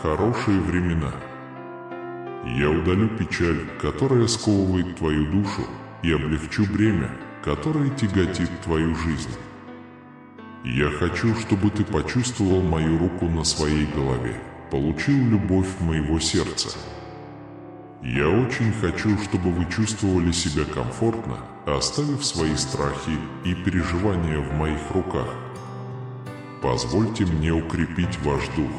хорошие времена. Я удалю печаль, которая сковывает твою душу, и облегчу бремя, которое тяготит твою жизнь. Я хочу, чтобы ты почувствовал мою руку на своей голове, получил любовь моего сердца. Я очень хочу, чтобы вы чувствовали себя комфортно, оставив свои страхи и переживания в моих руках. Позвольте мне укрепить ваш дух.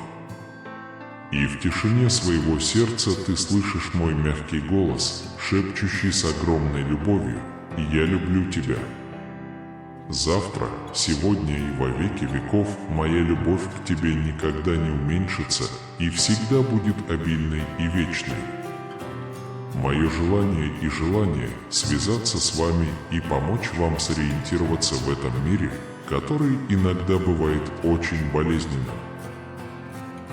И в тишине своего сердца ты слышишь мой мягкий голос, шепчущий с огромной любовью: «Я люблю тебя». Завтра, сегодня и во веки веков моя любовь к тебе никогда не уменьшится и всегда будет обильной и вечной. Мое желание и желание связаться с вами и помочь вам сориентироваться в этом мире, который иногда бывает очень болезненным.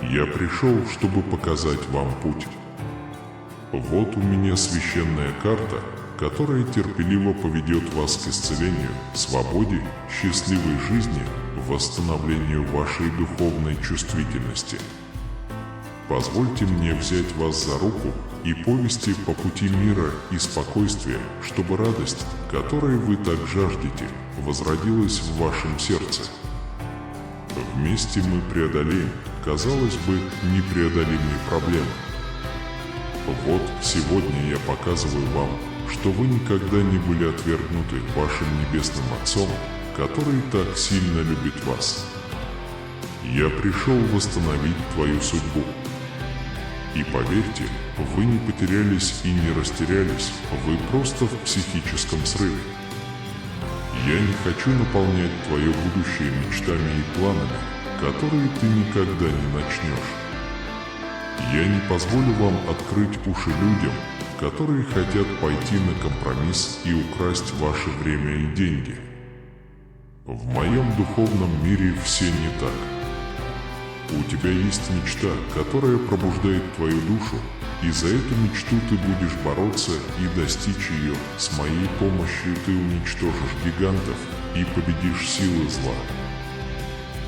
Я пришел, чтобы показать вам путь. Вот у меня священная карта, которая терпеливо поведет вас к исцелению, свободе, счастливой жизни, восстановлению вашей духовной чувствительности. Позвольте мне взять вас за руку и повести по пути мира и спокойствия, чтобы радость, которой вы так жаждете, возродилась в вашем сердце. Вместе мы преодолеем, казалось бы, непреодолимые проблемы. Вот сегодня я показываю вам, что вы никогда не были отвергнуты вашим Небесным Отцом, который так сильно любит вас. Я пришел восстановить твою судьбу. И поверьте, вы не потерялись и не растерялись, вы просто в психическом срыве. Я не хочу наполнять твое будущее мечтами и планами, которые ты никогда не начнешь. Я не позволю вам открыть уши людям, которые хотят пойти на компромисс и украсть ваше время и деньги. В моем духовном мире все не так. У тебя есть мечта, которая пробуждает твою душу, и за эту мечту ты будешь бороться и достичь ее. С моей помощью ты уничтожишь гигантов и победишь силы зла.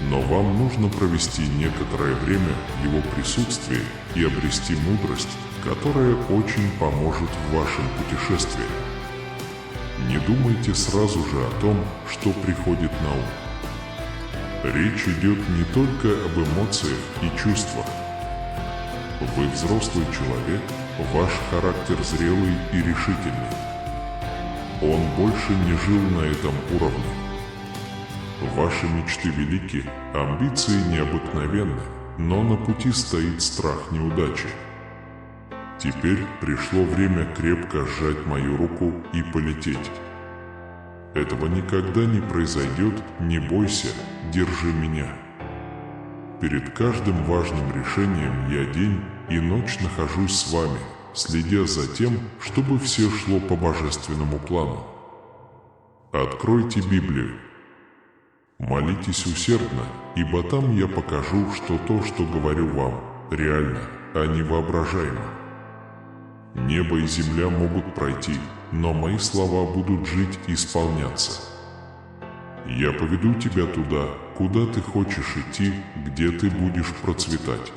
Но вам нужно провести некоторое время в его присутствии и обрести мудрость, которая очень поможет в вашем путешествии. Не думайте сразу же о том, что приходит на ум. Речь идет не только об эмоциях и чувствах. Вы взрослый человек, ваш характер зрелый и решительный. Он больше не жил на этом уровне. Ваши мечты велики, амбиции необыкновенны, но на пути стоит страх неудачи. Теперь пришло время крепко сжать мою руку и полететь. Этого никогда не произойдет, не бойся, держи меня. Перед каждым важным решением я день и ночь нахожусь с вами, следя за тем, чтобы все шло по божественному плану. Откройте Библию. Молитесь усердно, ибо там я покажу, что то, что говорю вам, реально, а не воображаемо. Небо и земля могут пройти, но мои слова будут жить и исполняться. Я поведу тебя туда, куда ты хочешь идти, где ты будешь процветать.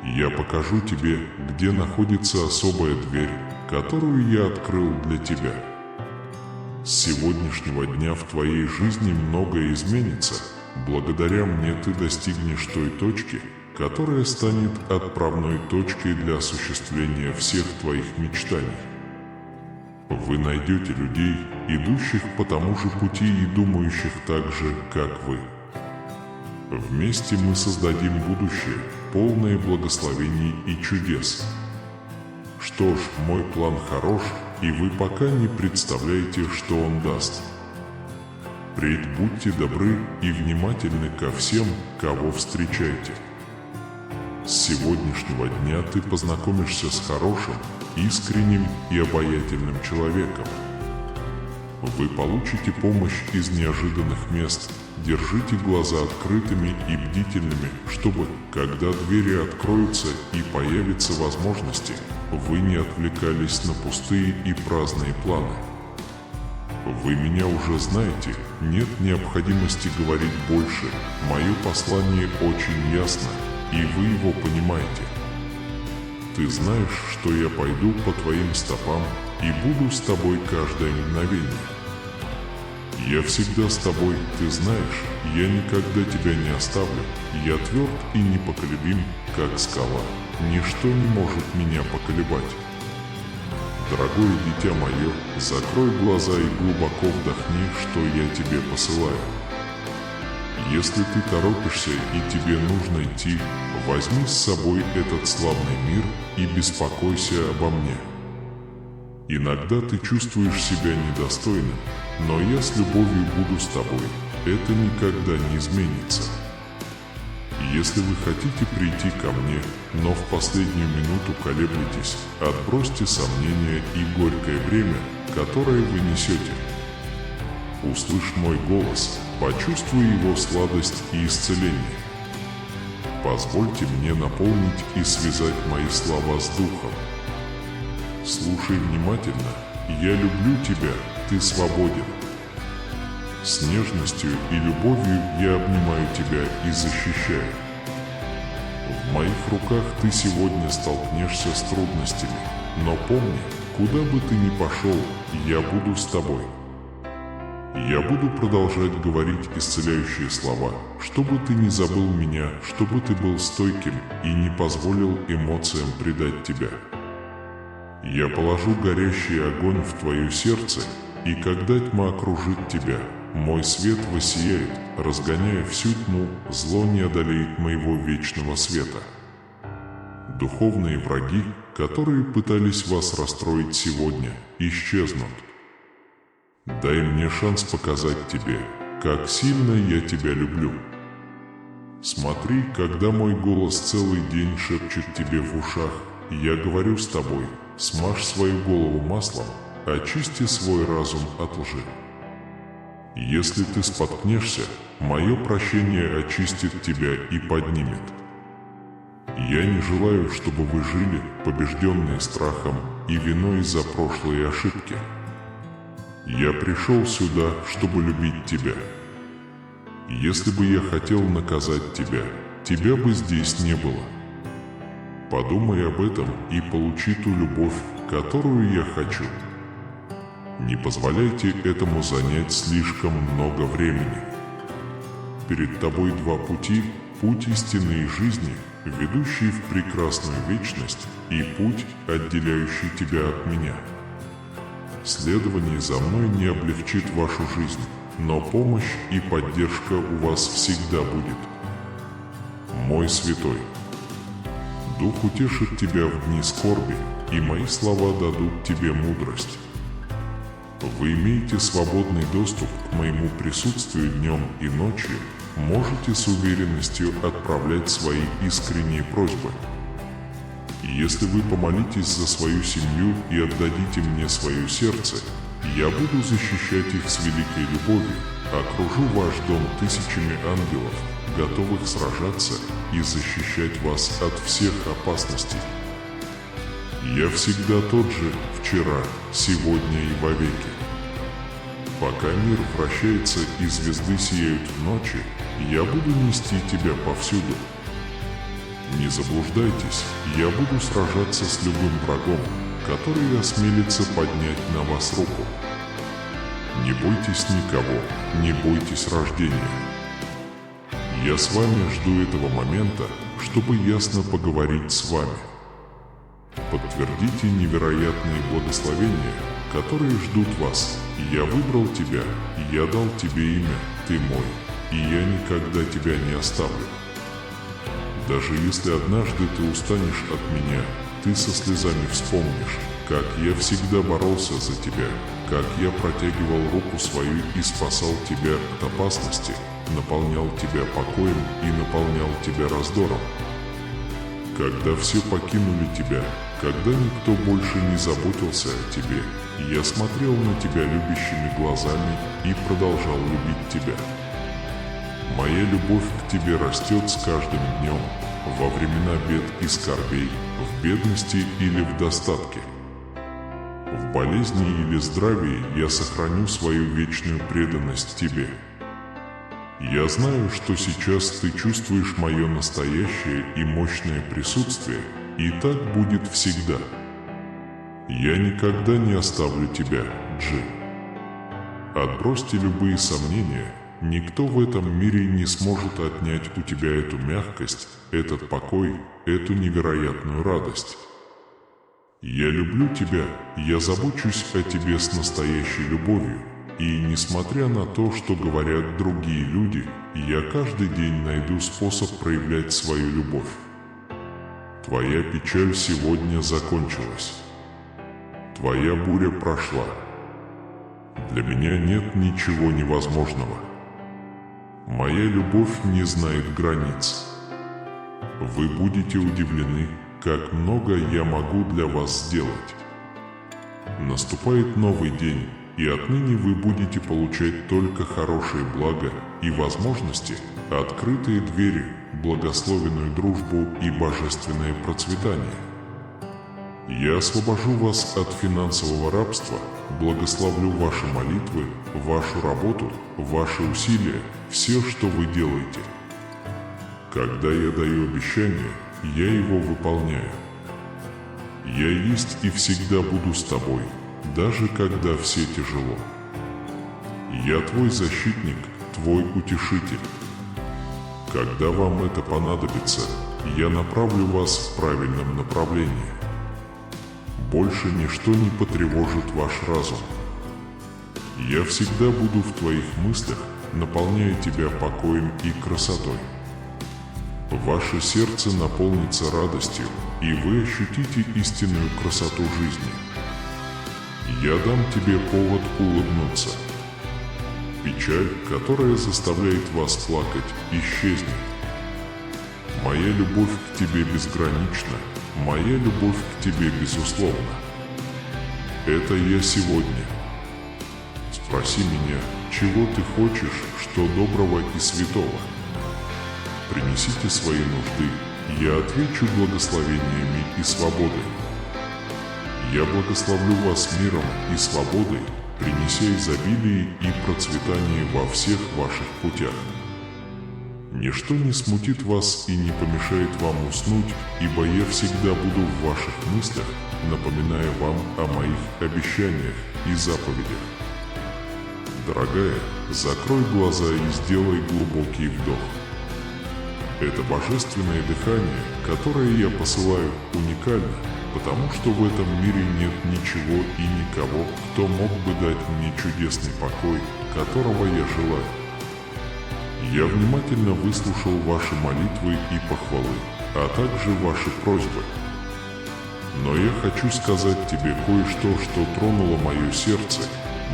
Я покажу тебе, где находится особая дверь, которую я открыл для тебя. С сегодняшнего дня в твоей жизни многое изменится. Благодаря мне ты достигнешь той точки, которая станет отправной точкой для осуществления всех твоих мечтаний. Вы найдете людей, идущих по тому же пути и думающих так же, как вы. Вместе мы создадим будущее, полное благословений и чудес. Что ж, мой план хорош, и вы пока не представляете, что он даст. Впредь будьте добры и внимательны ко всем, кого встречаете. С сегодняшнего дня ты познакомишься с хорошим, искренним и обаятельным человеком. Вы получите помощь из неожиданных мест. Держите глаза открытыми и бдительными, чтобы, когда двери откроются и появятся возможности, вы не отвлекались на пустые и праздные планы. Вы меня уже знаете, нет необходимости говорить больше. Мое послание очень ясно, и вы его понимаете. Ты знаешь, что я пойду по твоим стопам и буду с тобой каждое мгновение. Я всегда с тобой, ты знаешь, я никогда тебя не оставлю, я тверд и непоколебим, как скала, ничто не может меня поколебать. Дорогое дитя мое, закрой глаза и глубоко вдохни, что я тебе посылаю. Если ты торопишься и тебе нужно идти, возьми с собой этот славный мир и беспокойся обо мне. Иногда ты чувствуешь себя недостойным, но я с любовью буду с тобой, это никогда не изменится. Если вы хотите прийти ко мне, но в последнюю минуту колеблетесь, отбросьте сомнения и горькое бремя, которое вы несете. Услышь мой голос, почувствуй его сладость и исцеление. Позвольте мне наполнить и связать мои слова с духом. Слушай внимательно, я люблю тебя, ты свободен. С нежностью и любовью я обнимаю тебя и защищаю. В моих руках ты сегодня столкнешься с трудностями, но помни, куда бы ты ни пошел, я буду с тобой. Я буду продолжать говорить исцеляющие слова, чтобы ты не забыл меня, чтобы ты был стойким и не позволил эмоциям предать тебя. Я положу горящий огонь в твое сердце, и когда тьма окружит тебя, мой свет воссияет, разгоняя всю тьму, зло не одолеет моего вечного света. Духовные враги, которые пытались вас расстроить сегодня, исчезнут. Дай мне шанс показать тебе, как сильно я тебя люблю. Смотри, когда мой голос целый день шепчет тебе в ушах, я говорю с тобой, смажь свою голову маслом, очисти свой разум от лжи. Если ты споткнешься, мое прощение очистит тебя и поднимет. Я не желаю, чтобы вы жили, побежденные страхом и виной за прошлые ошибки. Я пришел сюда, чтобы любить тебя. Если бы я хотел наказать тебя, тебя бы здесь не было. Подумай об этом и получи ту любовь, которую я хочу. Не позволяйте этому занять слишком много времени. Перед тобой два пути: путь истины и жизни, ведущий в прекрасную вечность, и путь, отделяющий тебя от меня. Следование за мной не облегчит вашу жизнь, но помощь и поддержка у вас всегда будет. Мой святой, Дух утешит тебя в дни скорби, и мои слова дадут тебе мудрость. Вы имеете свободный доступ к моему присутствию днем и ночью, можете с уверенностью отправлять свои искренние просьбы. Если вы помолитесь за свою семью и отдадите мне свое сердце, я буду защищать их с великой любовью, окружу ваш дом тысячами ангелов, готовых сражаться и защищать вас от всех опасностей. Я всегда тот же, вчера, сегодня и вовеки. Пока мир вращается и звезды сияют в ночи, я буду нести тебя повсюду. Не заблуждайтесь, я буду сражаться с любым врагом, который осмелится поднять на вас руку. Не бойтесь никого, не бойтесь рождения. Я с вами жду этого момента, чтобы ясно поговорить с вами. Подтвердите невероятные благословения, которые ждут вас. Я выбрал тебя, я дал тебе имя, ты мой, и я никогда тебя не оставлю. Даже если однажды ты устанешь от меня, ты со слезами вспомнишь, как я всегда боролся за тебя, как я протягивал руку свою и спасал тебя от опасности, наполнял тебя покоем и наполнял тебя раздором. Когда все покинули тебя, когда никто больше не заботился о тебе, я смотрел на тебя любящими глазами и продолжал любить тебя. Моя любовь к тебе растет с каждым днем, во времена бед и скорбей, в бедности или в достатке. В болезни или здравии я сохраню свою вечную преданность тебе. Я знаю, что сейчас ты чувствуешь мое настоящее и мощное присутствие, и так будет всегда. Я никогда не оставлю тебя, Джин. Отбросьте любые сомнения, никто в этом мире не сможет отнять у тебя эту мягкость, этот покой, эту невероятную радость. Я люблю тебя, я забочусь о тебе с настоящей любовью, и несмотря на то, что говорят другие люди, я каждый день найду способ проявлять свою любовь. Твоя печаль сегодня закончилась. Твоя буря прошла. Для меня нет ничего невозможного. Моя любовь не знает границ. Вы будете удивлены, как много я могу для вас сделать. Наступает новый день, и отныне вы будете получать только хорошие блага и возможности, открытые двери, благословенную дружбу и божественное процветание. Я освобожу вас от финансового рабства, благословлю ваши молитвы, вашу работу, ваши усилия, все, что вы делаете. Когда я даю обещание, я его выполняю. Я есть и всегда буду с тобой, даже когда все тяжело. Я твой защитник, твой утешитель. Когда вам это понадобится, я направлю вас в правильном направлении. Больше ничто не потревожит ваш разум. Я всегда буду в твоих мыслях, наполняя тебя покоем и красотой. Ваше сердце наполнится радостью, и вы ощутите истинную красоту жизни. Я дам тебе повод улыбнуться. Печаль, которая заставляет вас плакать, исчезнет. Моя любовь к тебе безгранична, моя любовь к тебе безусловна. Это я сегодня. Спроси меня, чего ты хочешь, что доброго и святого. Принесите свои нужды, я отвечу благословениями и свободой. Я благословлю вас миром и свободой, принеся изобилие и процветание во всех ваших путях. Ничто не смутит вас и не помешает вам уснуть, ибо я всегда буду в ваших мыслях, напоминая вам о моих обещаниях и заповедях. Дорогая, закрой глаза и сделай глубокий вдох. Это божественное дыхание, которое я посылаю, уникально, потому что в этом мире нет ничего и никого, кто мог бы дать мне чудесный покой, которого я желаю. Я внимательно выслушал ваши молитвы и похвалы, а также ваши просьбы. Но я хочу сказать тебе кое-что, что тронуло мое сердце.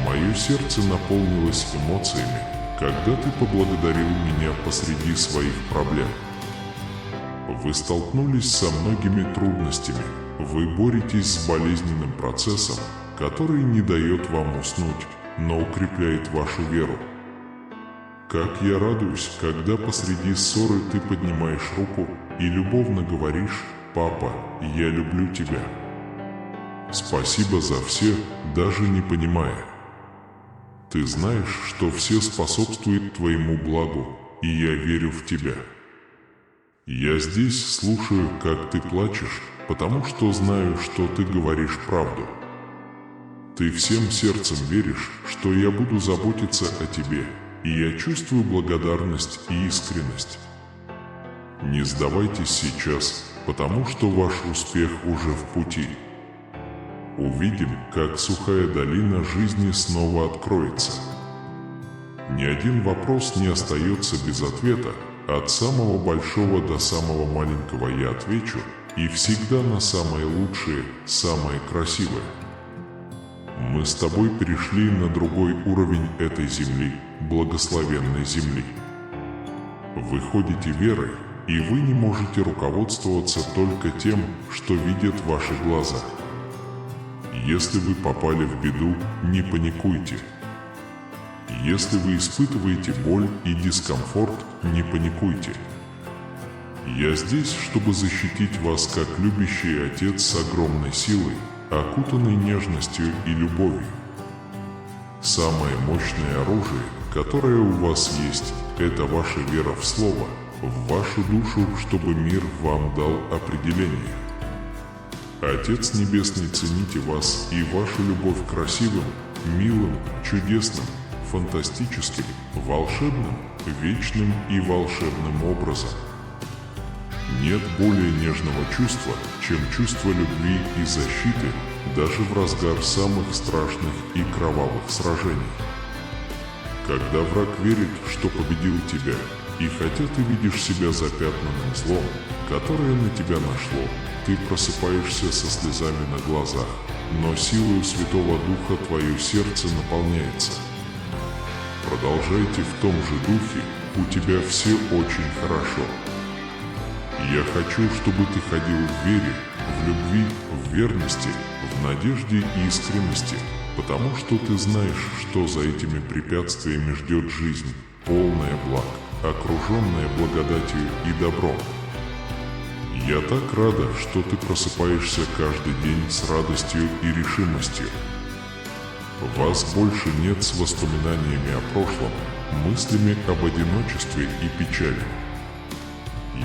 Мое сердце наполнилось эмоциями, когда ты поблагодарил меня посреди своих проблем. Вы столкнулись со многими трудностями, вы боретесь с болезненным процессом, который не дает вам уснуть, но укрепляет вашу веру. Как я радуюсь, когда посреди ссоры ты поднимаешь руку и любовно говоришь: «Папа, я люблю тебя». Спасибо за все, даже не понимая. Ты знаешь, что все способствует твоему благу, и я верю в тебя. Я здесь слушаю, как ты плачешь, потому что знаю, что ты говоришь правду. Ты всем сердцем веришь, что я буду заботиться о тебе, и я чувствую благодарность и искренность. Не сдавайтесь сейчас, потому что ваш успех уже в пути. Увидим, как сухая долина жизни снова откроется. Ни один вопрос не остается без ответа. От самого большого до самого маленького я отвечу, и всегда на самое лучшее, самое красивое. Мы с тобой перешли на другой уровень этой земли, благословенной земли. Вы ходите верой, и вы не можете руководствоваться только тем, что видят ваши глаза. Если вы попали в беду, не паникуйте. Если вы испытываете боль и дискомфорт, не паникуйте. Я здесь, чтобы защитить вас как любящий отец с огромной силой, окутанный нежностью и любовью. Самое мощное оружие, которое у вас есть, это ваша вера в Слово, в вашу душу, чтобы мир вам дал определение. Отец Небесный, цените вас и вашу любовь красивым, милым, чудесным, фантастическим, волшебным, вечным и волшебным образом. Нет более нежного чувства, чем чувство любви и защиты, даже в разгар самых страшных и кровавых сражений. Когда враг верит, что победил тебя, и хотя ты видишь себя запятнанным злом, которое на тебя нашло, ты просыпаешься со слезами на глазах, но силою Святого Духа твое сердце наполняется. Продолжайте в том же духе, у тебя все очень хорошо. Я хочу, чтобы ты ходил в вере, в любви, в верности, в надежде и искренности, потому что ты знаешь, что за этими препятствиями ждет жизнь, полная благ, окруженная благодатью и добром. Я так рада, что ты просыпаешься каждый день с радостью и решимостью. Вас больше нет с воспоминаниями о прошлом, мыслями об одиночестве и печали.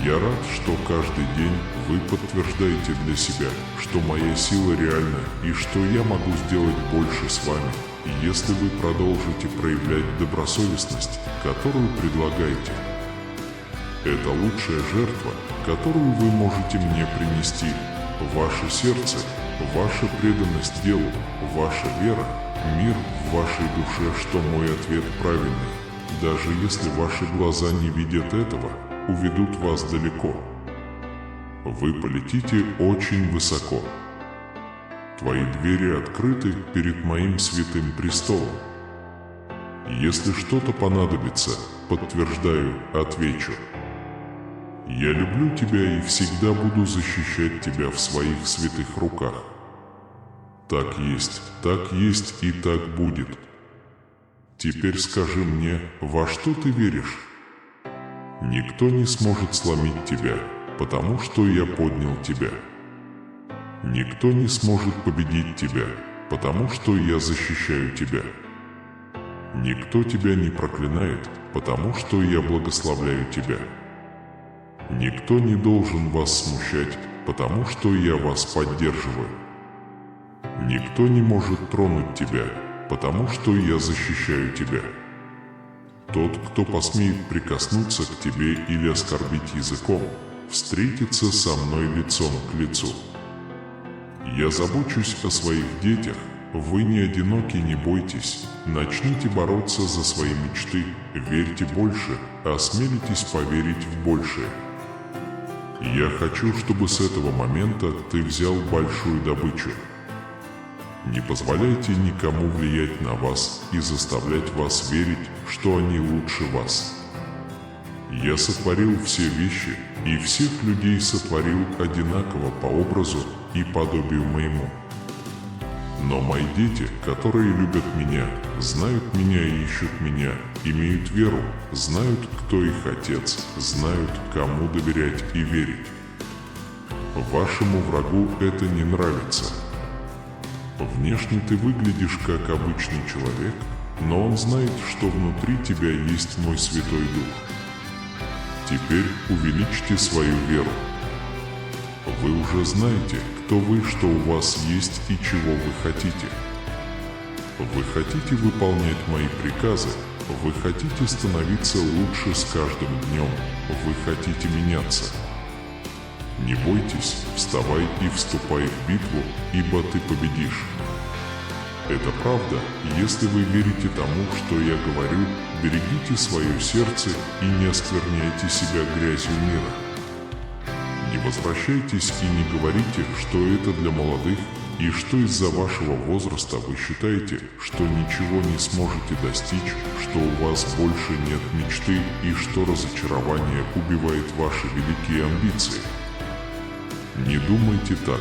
Я рад, что каждый день вы подтверждаете для себя, что моя сила реальна и что я могу сделать больше с вами, если вы продолжите проявлять добросовестность, которую предлагаете. Это лучшая жертва, которую вы можете мне принести. Ваше сердце, ваша преданность делу, ваша вера, мир в вашей душе, что мой ответ правильный. Даже если ваши глаза не видят этого, уведут вас далеко. Вы полетите очень высоко. Твои двери открыты перед моим святым престолом. Если что-то понадобится, подтверждаю, отвечу. Я люблю тебя и всегда буду защищать тебя в своих святых руках. Так есть и так будет. Теперь скажи мне, во что ты веришь? Никто не сможет сломить тебя, потому что я поднял тебя. Никто не сможет победить тебя, потому что я защищаю тебя. Никто тебя не проклинает, потому что я благословляю тебя. Никто не должен вас смущать, потому что я вас поддерживаю. Никто не может тронуть тебя, потому что я защищаю тебя. Тот, кто посмеет прикоснуться к тебе или оскорбить языком, встретится со мной лицом к лицу. Я забочусь о своих детях, вы не одиноки, не бойтесь, начните бороться за свои мечты, верьте больше, осмелитесь поверить в большее. Я хочу, чтобы с этого момента ты взял большую добычу. Не позволяйте никому влиять на вас и заставлять вас верить, что они лучше вас. Я сотворил все вещи, и всех людей сотворил одинаково по образу и подобию моему. Но мои дети, которые любят меня, знают меня и ищут меня, имеют веру, знают, кто их отец, знают, кому доверять и верить. Вашему врагу это не нравится. Внешне ты выглядишь как обычный человек, но он знает, что внутри тебя есть мой Святой Дух. Теперь увеличьте свою веру. Вы уже знаете, кто вы, что у вас есть и чего вы хотите. Вы хотите выполнять мои приказы, вы хотите становиться лучше с каждым днем, вы хотите меняться. Не бойтесь, вставай и вступай в битву, ибо ты победишь. Это правда, если вы верите тому, что я говорю, берегите свое сердце и не оскверняйте себя грязью мира. Не возвращайтесь и не говорите, что это для молодых, и что из-за вашего возраста вы считаете, что ничего не сможете достичь, что у вас больше нет мечты и что разочарование убивает ваши великие амбиции. Не думайте так.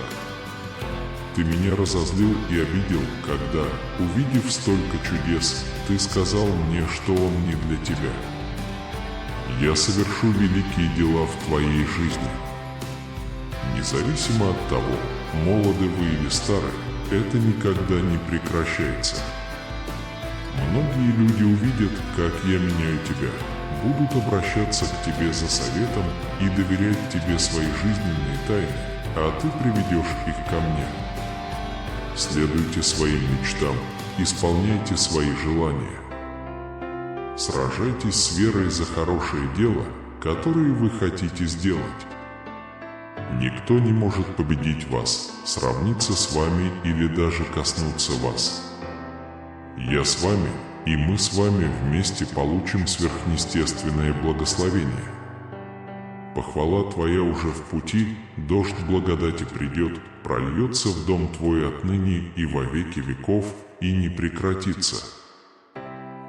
Ты меня разозлил и обидел, когда, увидев столько чудес, ты сказал мне, что он не для тебя. Я совершу великие дела в твоей жизни. Независимо от того, молоды вы или стары, это никогда не прекращается. Многие люди увидят, как я меняю тебя, будут обращаться к тебе за советом и доверять тебе свои жизненные тайны, а ты приведешь их ко мне. Следуйте своим мечтам, исполняйте свои желания. Сражайтесь с верой за хорошее дело, которое вы хотите сделать. Никто не может победить вас, сравниться с вами или даже коснуться вас. Я с вами, и мы с вами вместе получим сверхъестественное благословение. Похвала твоя уже в пути, дождь благодати придет, прольется в дом твой отныне и во веки веков, и не прекратится.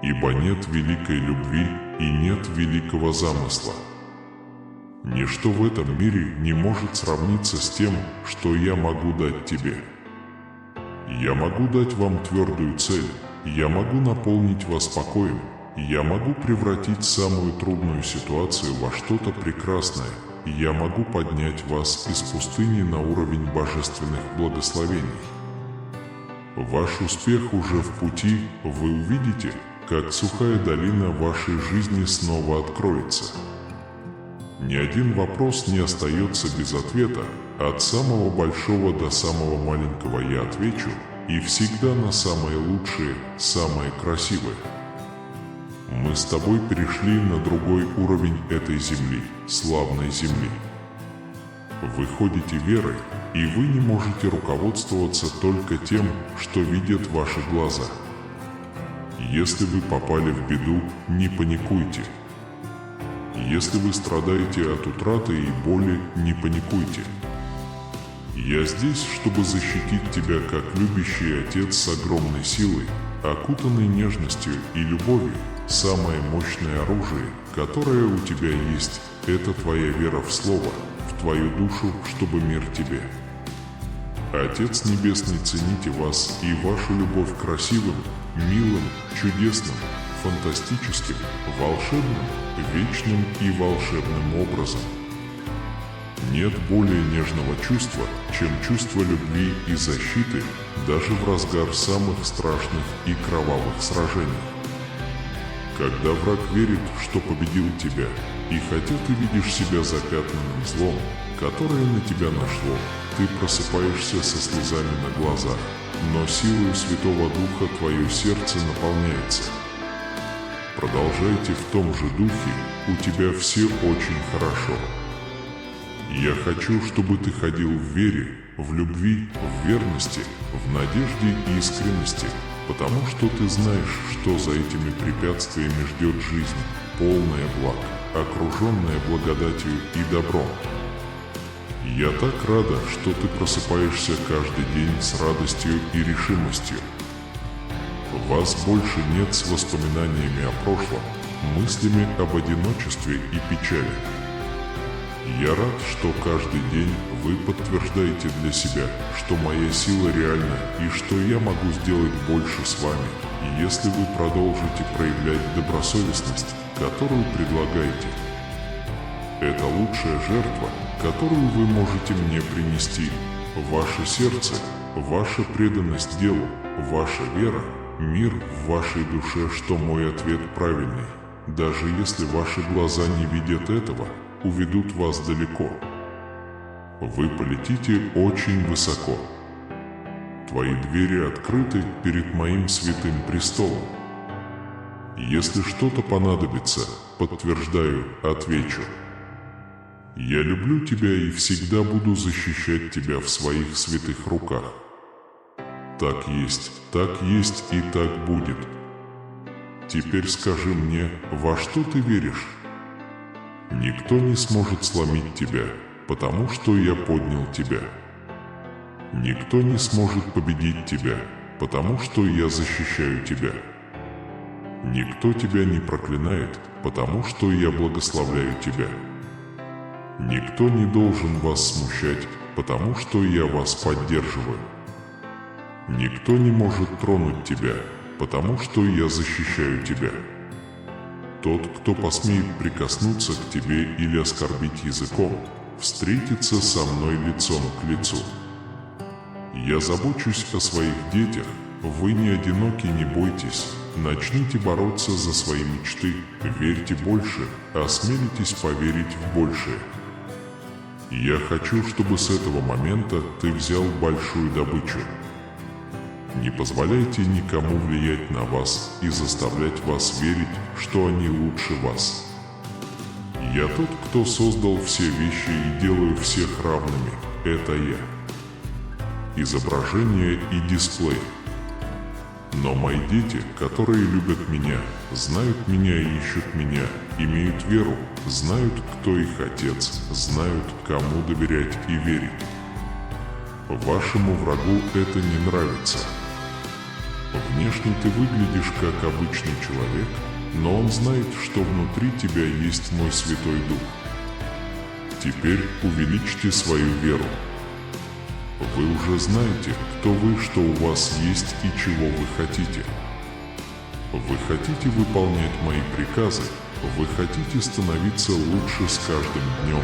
Ибо нет великой любви и нет великого замысла. Ничто в этом мире не может сравниться с тем, что я могу дать тебе. Я могу дать вам твердую цель, я могу наполнить вас покоем, я могу превратить самую трудную ситуацию во что-то прекрасное, я могу поднять вас из пустыни на уровень божественных благословений. Ваш успех уже в пути, вы увидите, как сухая долина вашей жизни снова откроется. Ни один вопрос не остается без ответа, от самого большого до самого маленького я отвечу, и всегда на самое лучшее, самое красивое. Мы с тобой перешли на другой уровень этой земли, славной земли. Вы ходите верой, и вы не можете руководствоваться только тем, что видят ваши глаза. Если вы попали в беду, не паникуйте. Если вы страдаете от утраты и боли, не паникуйте. Я здесь, чтобы защитить тебя как любящий отец с огромной силой, окутанный нежностью и любовью. Самое мощное оружие, которое у тебя есть, это твоя вера в Слово, в твою душу, чтобы мир тебе. Отец Небесный, цените вас и вашу любовь красивым, милым, чудесным, фантастическим, волшебным, вечным и волшебным образом. Нет более нежного чувства, чем чувство любви и защиты, даже в разгар самых страшных и кровавых сражений. Когда враг верит, что победил тебя, и хотя ты видишь себя запятнанным злом, которое на тебя нашло, ты просыпаешься со слезами на глазах, но силою Святого Духа твое сердце наполняется. Продолжайте в том же духе, у тебя все очень хорошо. Я хочу, чтобы ты ходил в вере, в любви, в верности, в надежде и искренности, потому что ты знаешь, что за этими препятствиями ждет жизнь, полная благ, окруженная благодатью и добром. Я так рада, что ты просыпаешься каждый день с радостью и решимостью. Вас больше нет с воспоминаниями о прошлом, мыслями об одиночестве и печали. Я рад, что каждый день вы подтверждаете для себя, что моя сила реальна и что я могу сделать больше с вами, если вы продолжите проявлять добросовестность, которую предлагаете. Это лучшая жертва, которую вы можете мне принести. Ваше сердце, ваша преданность делу, ваша вера, мир в вашей душе, что мой ответ правильный. Даже если ваши глаза не видят этого, уведут вас далеко. Вы полетите очень высоко. Твои двери открыты перед моим святым престолом. Если что-то понадобится, подтверждаю, отвечу. Я люблю тебя и всегда буду защищать тебя в своих святых руках. Так есть и так будет. Теперь скажи мне, во что ты веришь? Никто не сможет сломить тебя, потому что я поднял тебя. Никто не сможет победить тебя, потому что я защищаю тебя. Никто тебя не проклинает, потому что я благословляю тебя. Никто не должен вас смущать, потому что я вас поддерживаю. Никто не может тронуть тебя, потому что я защищаю тебя. Тот, кто посмеет прикоснуться к тебе или оскорбить языком, встретится со мной лицом к лицу. Я забочусь о своих детях, вы не одиноки, не бойтесь, начните бороться за свои мечты, верьте больше, осмелитесь поверить в большее. Я хочу, чтобы с этого момента ты взял большую добычу. Не позволяйте никому влиять на вас и заставлять вас верить, что они лучше вас. Я тот, кто создал все вещи и делаю всех равными. Это я. Изображение и дисплей. Но мои дети, которые любят меня, знают меня и ищут меня, имеют веру, знают, кто их отец, знают, кому доверять и верить. Вашему врагу это не нравится. Внешне ты выглядишь как обычный человек, но он знает, что внутри тебя есть мой Святой Дух. Теперь увеличьте свою веру. Вы уже знаете, кто вы, что у вас есть и чего вы хотите. Вы хотите выполнять мои приказы, вы хотите становиться лучше с каждым днем,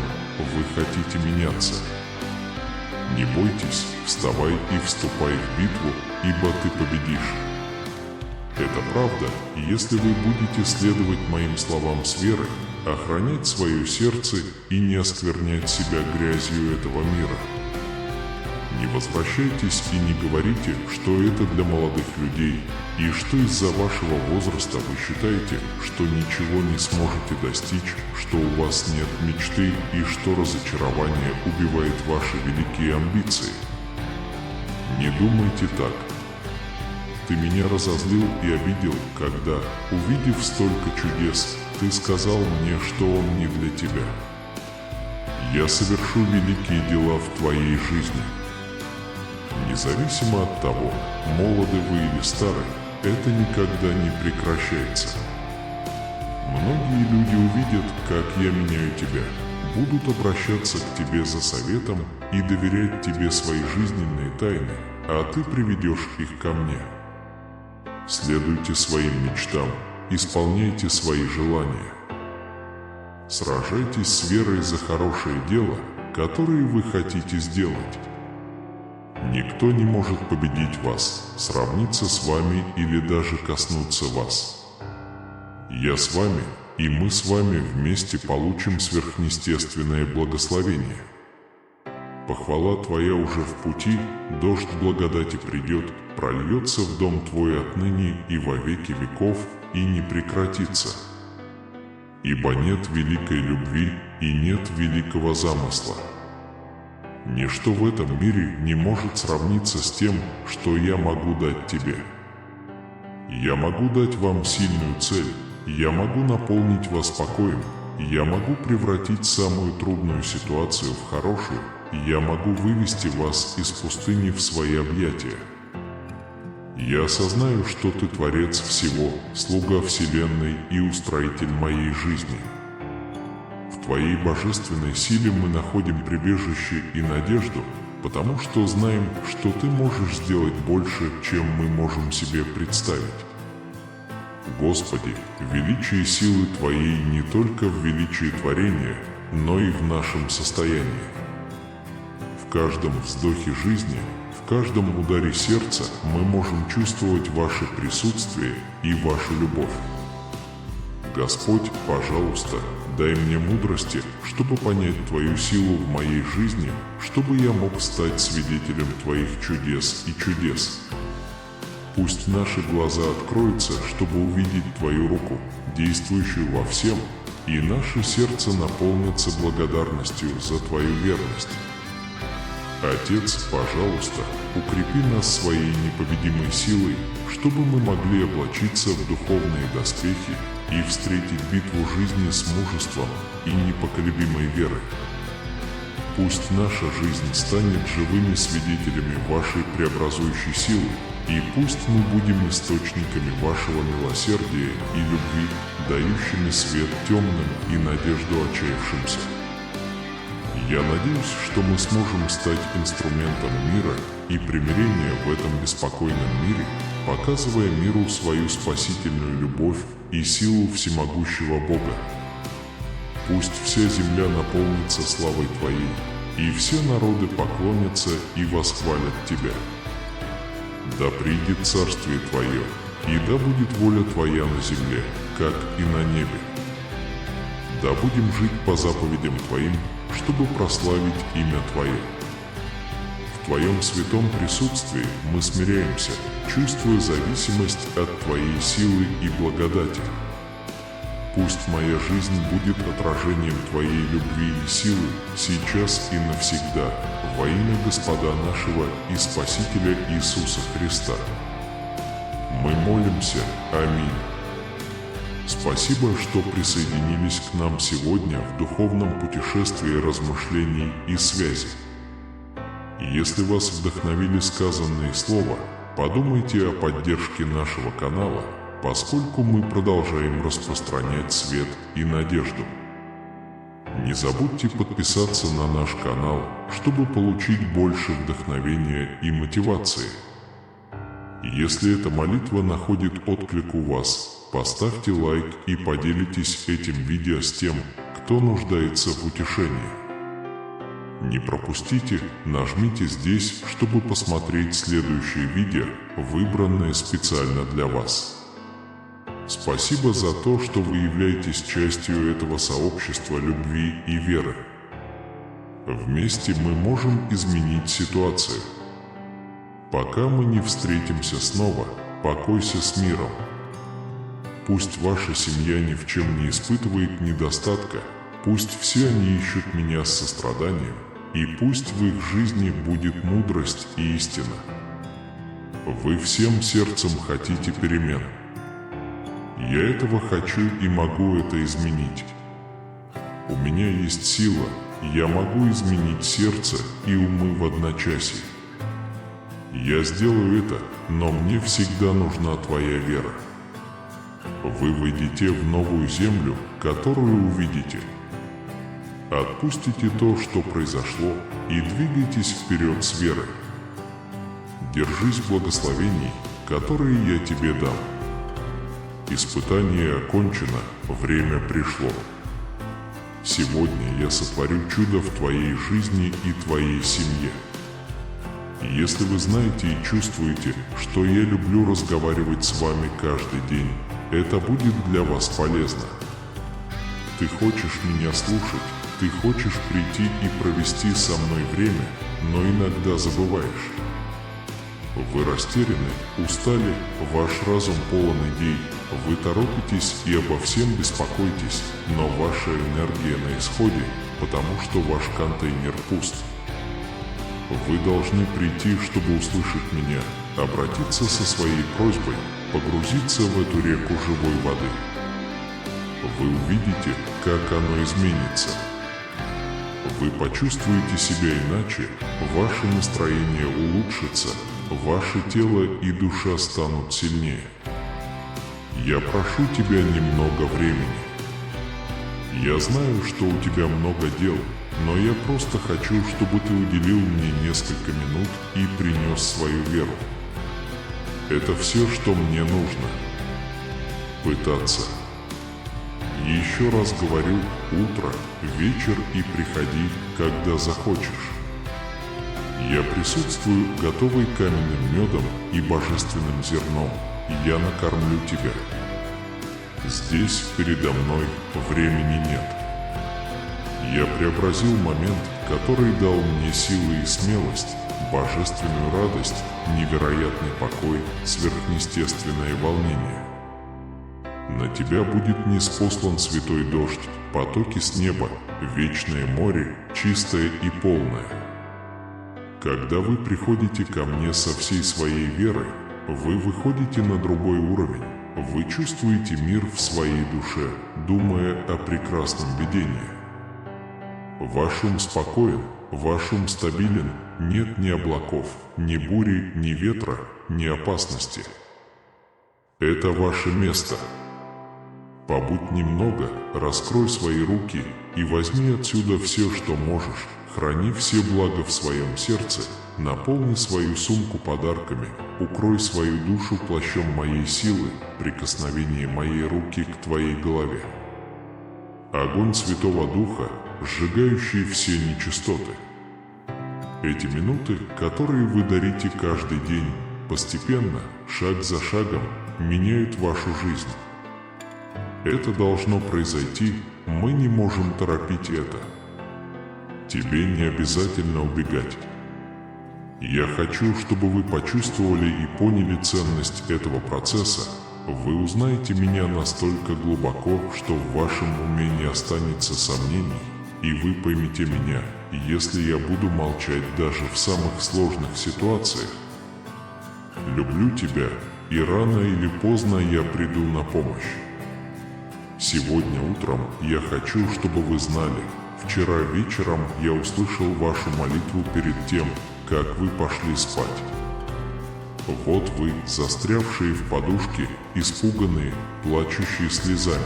вы хотите меняться. Не бойтесь, вставай и вступай в битву, ибо ты победишь. Это правда, и если вы будете следовать моим словам с верой, охранять свое сердце и не осквернять себя грязью этого мира. Не возвращайтесь и не говорите, что это для молодых людей, и что из-за вашего возраста вы считаете, что ничего не сможете достичь, что у вас нет мечты и что разочарование убивает ваши великие амбиции. Не думайте так. Ты меня разозлил и обидел, когда, увидев столько чудес, ты сказал мне, что он не для тебя. Я совершу великие дела в твоей жизни. Независимо от того, молоды вы или стары, это никогда не прекращается. Многие люди увидят, как я меняю тебя, будут обращаться к тебе за советом и доверять тебе свои жизненные тайны, а ты приведешь их ко мне. Следуйте своим мечтам, исполняйте свои желания. Сражайтесь с верой за хорошее дело, которое вы хотите сделать. Никто не может победить вас, сравниться с вами или даже коснуться вас. Я с вами, и мы с вами вместе получим сверхъестественное благословение. Похвала твоя уже в пути, дождь благодати придет, прольется в дом твой отныне и во веки веков, и не прекратится. Ибо нет великой любви и нет великого замысла. Ничто в этом мире не может сравниться с тем, что я могу дать тебе. Я могу дать вам сильную цель, я могу наполнить вас покоем, я могу превратить самую трудную ситуацию в хорошую, я могу вывести вас из пустыни в свои объятия. Я осознаю, что ты Творец всего, слуга Вселенной и устроитель моей жизни. В твоей божественной силе мы находим прибежище и надежду, потому что знаем, что ты можешь сделать больше, чем мы можем себе представить. Господи, величие силы Твоей не только в величии творения, но и в нашем состоянии. В каждом вздохе жизни, в каждом ударе сердца мы можем чувствовать Ваше присутствие и Вашу любовь. Господь, пожалуйста, дай мне мудрости, чтобы понять Твою силу в моей жизни, чтобы я мог стать свидетелем Твоих чудес и чудес. Пусть наши глаза откроются, чтобы увидеть Твою руку, действующую во всем, и наше сердце наполнится благодарностью за Твою верность. Отец, пожалуйста, укрепи нас своей непобедимой силой, чтобы мы могли облачиться в духовные доспехи и встретить битву жизни с мужеством и непоколебимой верой. Пусть наша жизнь станет живыми свидетелями Вашей преобразующей силы, и пусть мы будем источниками Вашего милосердия и любви, дающими свет темным и надежду отчаявшимся. Я надеюсь, что мы сможем стать инструментом мира и примирения в этом беспокойном мире, показывая миру свою спасительную любовь и силу всемогущего Бога. Пусть вся земля наполнится славой Твоей, и все народы поклонятся и восхвалят Тебя. Да придет Царствие Твое, и да будет воля Твоя на земле, как и на небе. Да будем жить по заповедям Твоим, чтобы прославить имя Твое. В Твоем святом присутствии мы смиряемся, чувствуя зависимость от Твоей силы и благодати. Пусть моя жизнь будет отражением Твоей любви и силы сейчас и навсегда, во имя Господа нашего и Спасителя Иисуса Христа. Мы молимся. Аминь. Спасибо, что присоединились к нам сегодня в духовном путешествии размышлений и связи. Если вас вдохновили сказанные слова, подумайте о поддержке нашего канала, поскольку мы продолжаем распространять свет и надежду. Не забудьте подписаться на наш канал, чтобы получить больше вдохновения и мотивации. Если эта молитва находит отклик у вас, поставьте лайк и поделитесь этим видео с тем, кто нуждается в утешении. Не пропустите, нажмите здесь, чтобы посмотреть следующее видео, выбранное специально для вас. Спасибо за то, что вы являетесь частью этого сообщества любви и веры. Вместе мы можем изменить ситуацию. Пока мы не встретимся снова, покойся с миром. Пусть ваша семья ни в чем не испытывает недостатка, пусть все они ищут меня с состраданием, и пусть в их жизни будет мудрость и истина. Вы всем сердцем хотите перемен. Я этого хочу и могу это изменить. У меня есть сила, я могу изменить сердце и умы в одночасье. Я сделаю это, но мне всегда нужна Твоя вера. Вы войдете в новую землю, которую увидите. Отпустите то, что произошло, и двигайтесь вперед с верой. Держись благословений, которые я тебе дам. Испытание окончено, время пришло. Сегодня я сотворю чудо в твоей жизни и твоей семье. Если вы знаете и чувствуете, что я люблю разговаривать с вами каждый день, это будет для вас полезно. Ты хочешь меня слушать, ты хочешь прийти и провести со мной время, но иногда забываешь. Вы растеряны, устали, ваш разум полон идей, вы торопитесь и обо всем беспокойтесь, но ваша энергия на исходе, потому что ваш контейнер пуст. Вы должны прийти, чтобы услышать меня, обратиться со своей просьбой, погрузиться в эту реку живой воды. Вы увидите, как оно изменится. Вы почувствуете себя иначе, ваше настроение улучшится, ваше тело и душа станут сильнее. Я прошу тебя немного времени. Я знаю, что у тебя много дел, но я просто хочу, чтобы ты уделил мне несколько минут и принес свою веру. Это все, что мне нужно. Пытаться. Еще раз говорю, утро, вечер и приходи, когда захочешь. Я присутствую, готовый каменным медом и божественным зерном, и я накормлю тебя. Здесь, передо мной, времени нет. Я преобразил момент, который дал мне силы и смелость, божественную радость, невероятный покой, сверхъестественное волнение. На тебя будет ниспослан святой дождь, потоки с неба, вечное море, чистое и полное. Когда вы приходите ко мне со всей своей верой, вы выходите на другой уровень, вы чувствуете мир в своей душе, думая о прекрасном видении. Ваш ум спокоен, ваш ум стабилен, нет ни облаков, ни бури, ни ветра, ни опасности. Это ваше место. Побудь немного, раскрой свои руки и возьми отсюда все, что можешь, храни все блага в своем сердце, наполни свою сумку подарками, укрой свою душу плащом моей силы, прикосновение моей руки к твоей голове. Огонь Святого Духа, сжигающий все нечистоты. Эти минуты, которые вы дарите каждый день, постепенно, шаг за шагом, меняют вашу жизнь. Это должно произойти, мы не можем торопить это. Тебе не обязательно убегать. Я хочу, чтобы вы почувствовали и поняли ценность этого процесса. Вы узнаете меня настолько глубоко, что в вашем уме не останется сомнений, и вы поймете меня, если я буду молчать даже в самых сложных ситуациях. Люблю тебя, и рано или поздно я приду на помощь. Сегодня утром я хочу, чтобы вы знали, вчера вечером я услышал вашу молитву перед тем, как вы пошли спать. Вот вы, застрявшие в подушке, испуганные, плачущие слезами.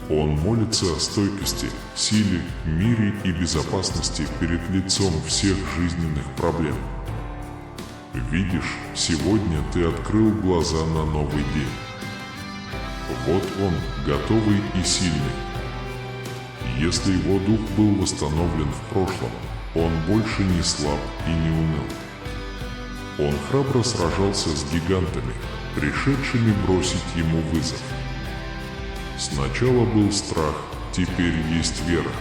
Он молится о стойкости, силе, мире и безопасности перед лицом всех жизненных проблем. Видишь, сегодня ты открыл глаза на новый день. Вот он, готовый и сильный. Если его дух был восстановлен в прошлом, он больше не слаб и не уныл. Он храбро сражался с гигантами, пришедшими бросить ему вызов. Сначала был страх, теперь есть вера.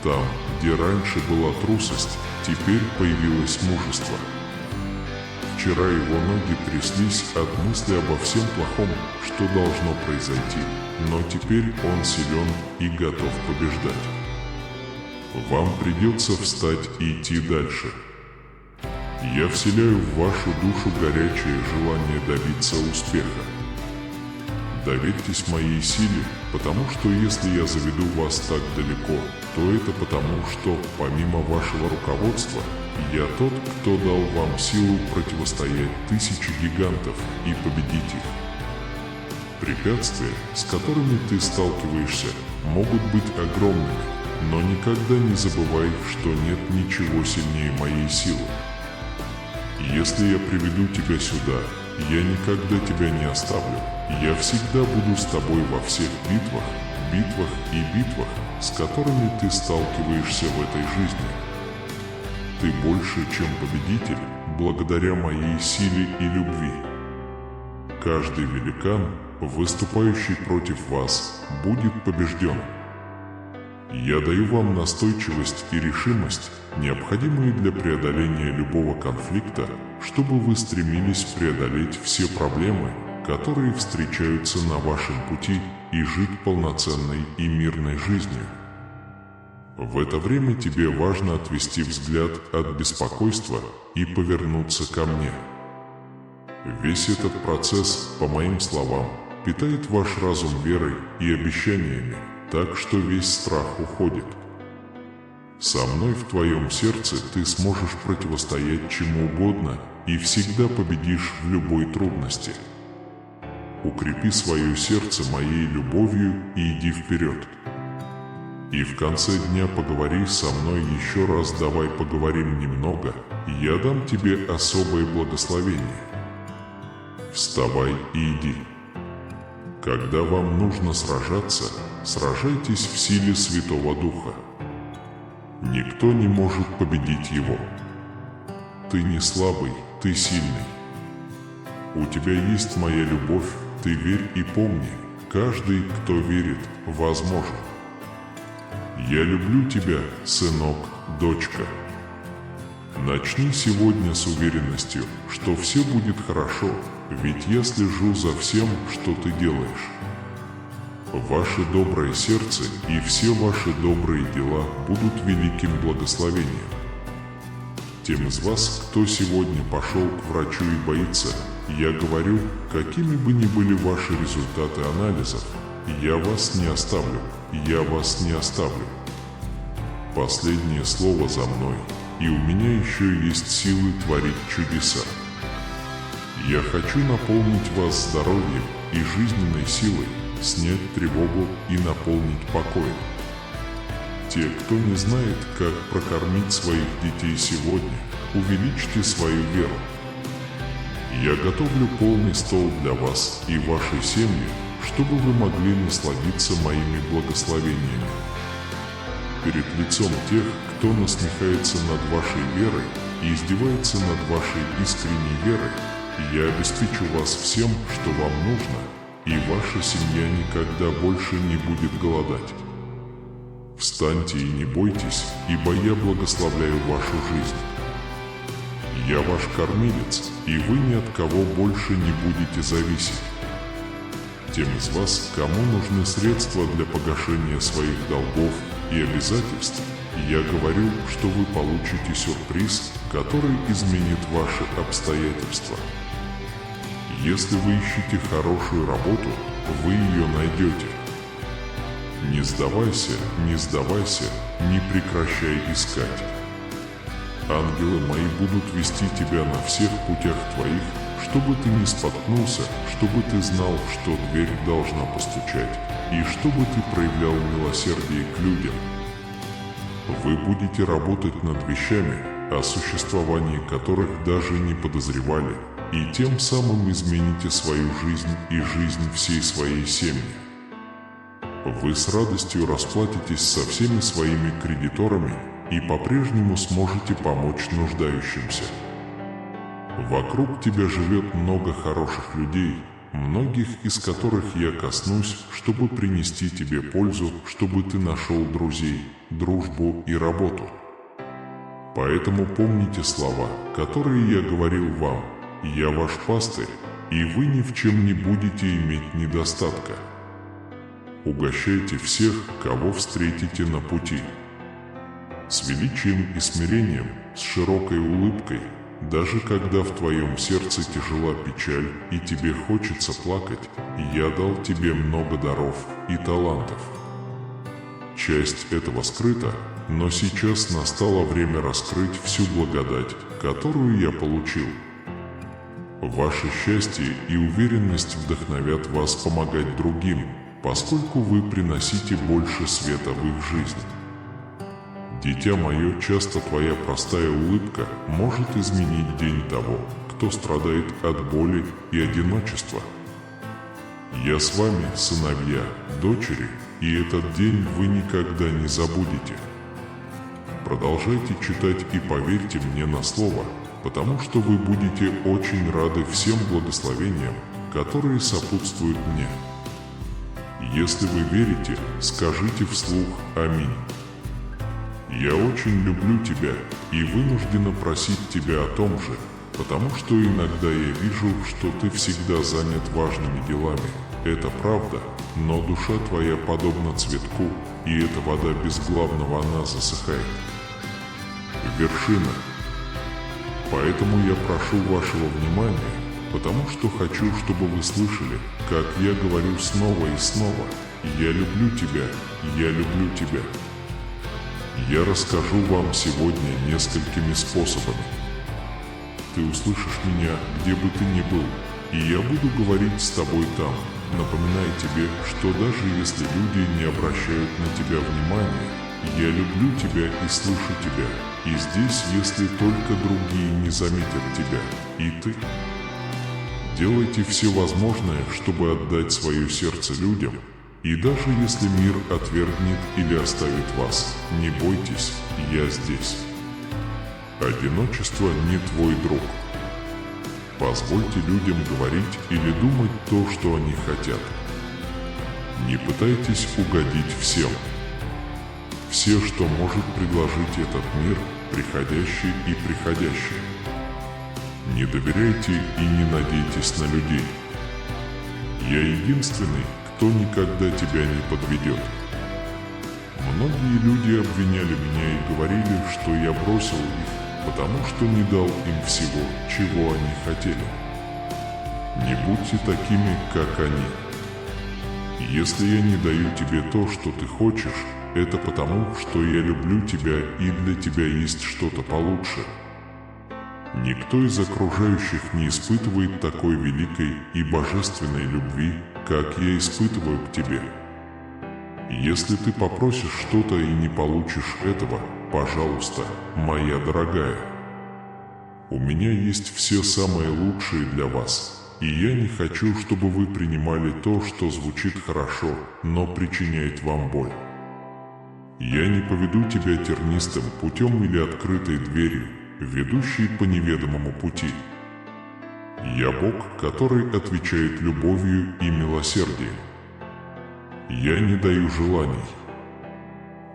Там, где раньше была трусость, теперь появилось мужество. Вчера его ноги тряслись от мысли обо всем плохом, что должно произойти, но теперь он силен и готов побеждать. Вам придется встать и идти дальше. Я вселяю в вашу душу горячее желание добиться успеха. Доверьтесь моей силе, потому что если я заведу вас так далеко, то это потому, что, помимо вашего руководства, я тот, кто дал вам силу противостоять тысяче гигантов и победить их. Препятствия, с которыми ты сталкиваешься, могут быть огромными, но никогда не забывай, что нет ничего сильнее моей силы. Если я приведу тебя сюда, я никогда тебя не оставлю. Я всегда буду с тобой во всех битвах и битвах, с которыми ты сталкиваешься в этой жизни. Ты больше, чем победитель, благодаря моей силе и любви. Каждый великан, выступающий против вас, будет побежден. Я даю вам настойчивость и решимость, необходимые для преодоления любого конфликта, чтобы вы стремились преодолеть все проблемы, которые встречаются на вашем пути, и жить полноценной и мирной жизнью. В это время тебе важно отвести взгляд от беспокойства и повернуться ко мне. Весь этот процесс, по моим словам, питает ваш разум верой и обещаниями, так что весь страх уходит. Со мной в твоем сердце ты сможешь противостоять чему угодно и всегда победишь в любой трудности. Укрепи свое сердце моей любовью и иди вперед. И в конце дня поговори со мной еще раз, давай поговорим немного, и я дам тебе особое благословение. Вставай и иди. Когда вам нужно сражаться, сражайтесь в силе Святого Духа. Никто не может победить его. Ты не слабый, ты сильный. У тебя есть моя любовь, ты верь и помни, каждый, кто верит, возможен. Я люблю тебя, сынок, дочка. Начни сегодня с уверенностью, что все будет хорошо, ведь я слежу за всем, что ты делаешь. Ваше доброе сердце и все ваши добрые дела будут великим благословением. Тем из вас, кто сегодня пошел к врачу и боится, я говорю, какими бы ни были ваши результаты анализов, я вас не оставлю, я вас не оставлю. Последнее слово за мной, и у меня еще есть силы творить чудеса. Я хочу наполнить вас здоровьем и жизненной силой, снять тревогу и наполнить покоем. Те, кто не знает, как прокормить своих детей сегодня, увеличьте свою веру. Я готовлю полный стол для вас и вашей семьи, чтобы вы могли насладиться моими благословениями. Перед лицом тех, кто насмехается над вашей верой, и издевается над вашей искренней верой, я обеспечу вас всем, что вам нужно, и ваша семья никогда больше не будет голодать. Встаньте и не бойтесь, ибо я благословляю вашу жизнь. Я ваш кормилец, и вы ни от кого больше не будете зависеть. Тем из вас, кому нужны средства для погашения своих долгов и обязательств, я говорю, что вы получите сюрприз, который изменит ваши обстоятельства. Если вы ищете хорошую работу, вы ее найдете. Не сдавайся, не прекращай искать. Ангелы мои будут вести тебя на всех путях твоих, чтобы ты не споткнулся, чтобы ты знал, что дверь должна постучать, и чтобы ты проявлял милосердие к людям. Вы будете работать над вещами, о существовании которых даже не подозревали, и тем самым измените свою жизнь и жизнь всей своей семьи. Вы с радостью расплатитесь со всеми своими кредиторами и по-прежнему сможете помочь нуждающимся. Вокруг тебя живет много хороших людей, многих из которых я коснусь, чтобы принести тебе пользу, чтобы ты нашел друзей, дружбу и работу. Поэтому помните слова, которые я говорил вам: «Я ваш пастырь, и вы ни в чем не будете иметь недостатка». Угощайте всех, кого встретите на пути. С величием и смирением, с широкой улыбкой, даже когда в твоем сердце тяжела печаль и тебе хочется плакать, я дал тебе много даров и талантов. Часть этого скрыта, но сейчас настало время раскрыть всю благодать, которую я получил. Ваше счастье и уверенность вдохновят вас помогать другим, поскольку вы приносите больше света в их жизнь. Дитя мое, часто твоя простая улыбка может изменить день того, кто страдает от боли и одиночества. Я с вами, сыновья, дочери, и этот день вы никогда не забудете. Продолжайте читать и поверьте мне на слово, потому что вы будете очень рады всем благословениям, которые сопутствуют мне. Если вы верите, скажите вслух «Аминь». Я очень люблю тебя и вынуждена просить тебя о том же, потому что иногда я вижу, что ты всегда занят важными делами. Это правда, но душа твоя подобна цветку, и эта вода без главного она засыхает. Вершина. Поэтому я прошу вашего внимания, потому что хочу, чтобы вы слышали, как я говорю снова и снова: «Я люблю тебя, я люблю тебя». Я расскажу вам сегодня несколькими способами. Ты услышишь меня, где бы ты ни был, и я буду говорить с тобой там, напоминая тебе, что даже если люди не обращают на тебя внимания, я люблю тебя и слышу тебя, и здесь, если только другие не заметят тебя, и ты. Делайте все возможное, чтобы отдать свое сердце людям, и даже если мир отвергнет или оставит вас, не бойтесь, я здесь. Одиночество не твой друг. Позвольте людям говорить или думать то, что они хотят. Не пытайтесь угодить всем. Все, что может предложить этот мир, приходящий и приходящий. Не доверяйте и не надейтесь на людей. Я единственный, кто никогда тебя не подведет. Многие люди обвиняли меня и говорили, что я бросил их, потому что не дал им всего, чего они хотели. Не будьте такими, как они. Если я не даю тебе то, что ты хочешь, это потому, что я люблю тебя и для тебя есть что-то получше. Никто из окружающих не испытывает такой великой и божественной любви, как я испытываю к тебе. Если ты попросишь что-то и не получишь этого, пожалуйста, моя дорогая. У меня есть все самое лучшее для вас, и я не хочу, чтобы вы принимали то, что звучит хорошо, но причиняет вам боль. Я не поведу тебя тернистым путем или открытой дверью, ведущий по неведомому пути. Я Бог, который отвечает любовью и милосердием. Я не даю желаний.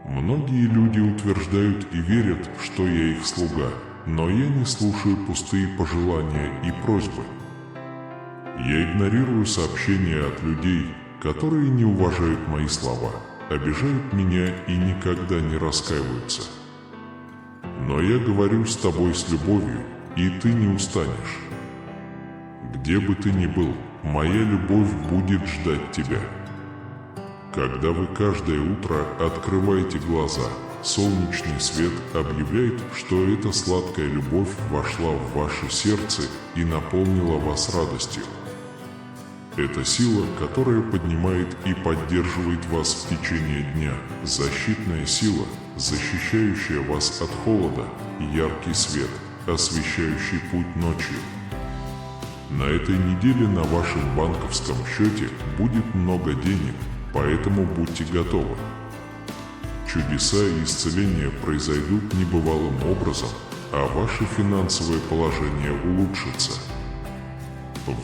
Многие люди утверждают и верят, что я их слуга, но я не слушаю пустые пожелания и просьбы. Я игнорирую сообщения от людей, которые не уважают мои слова, обижают меня и никогда не раскаиваются. Но я говорю с тобой с любовью, и ты не устанешь. Где бы ты ни был, моя любовь будет ждать тебя. Когда вы каждое утро открываете глаза, солнечный свет объявляет, что эта сладкая любовь вошла в ваше сердце и наполнила вас радостью. Это сила, которая поднимает и поддерживает вас в течение дня, защитная сила, защищающая вас от холода, яркий свет, освещающий путь ночью. На этой неделе на вашем банковском счете будет много денег, поэтому будьте готовы. Чудеса и исцеления произойдут небывалым образом, а ваше финансовое положение улучшится.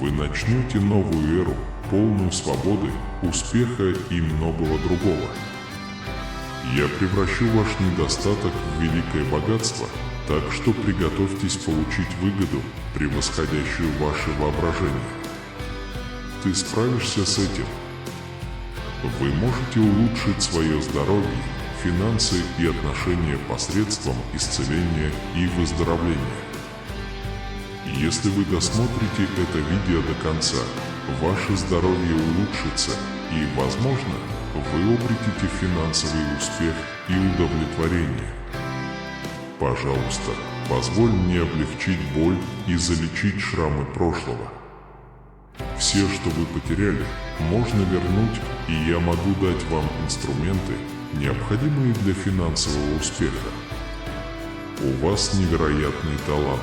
Вы начнете новую эру, полную свободы, успеха и многого другого. Я превращу ваш недостаток в великое богатство, так что приготовьтесь получить выгоду, превосходящую ваше воображение. Ты справишься с этим. Вы можете улучшить свое здоровье, финансы и отношения посредством исцеления и выздоровления. Если вы досмотрите это видео до конца, ваше здоровье улучшится и, возможно, вы обретете финансовый успех и удовлетворение. Пожалуйста, позволь мне облегчить боль и залечить шрамы прошлого. Все, что вы потеряли, можно вернуть, и я могу дать вам инструменты, необходимые для финансового успеха. У вас невероятный талант.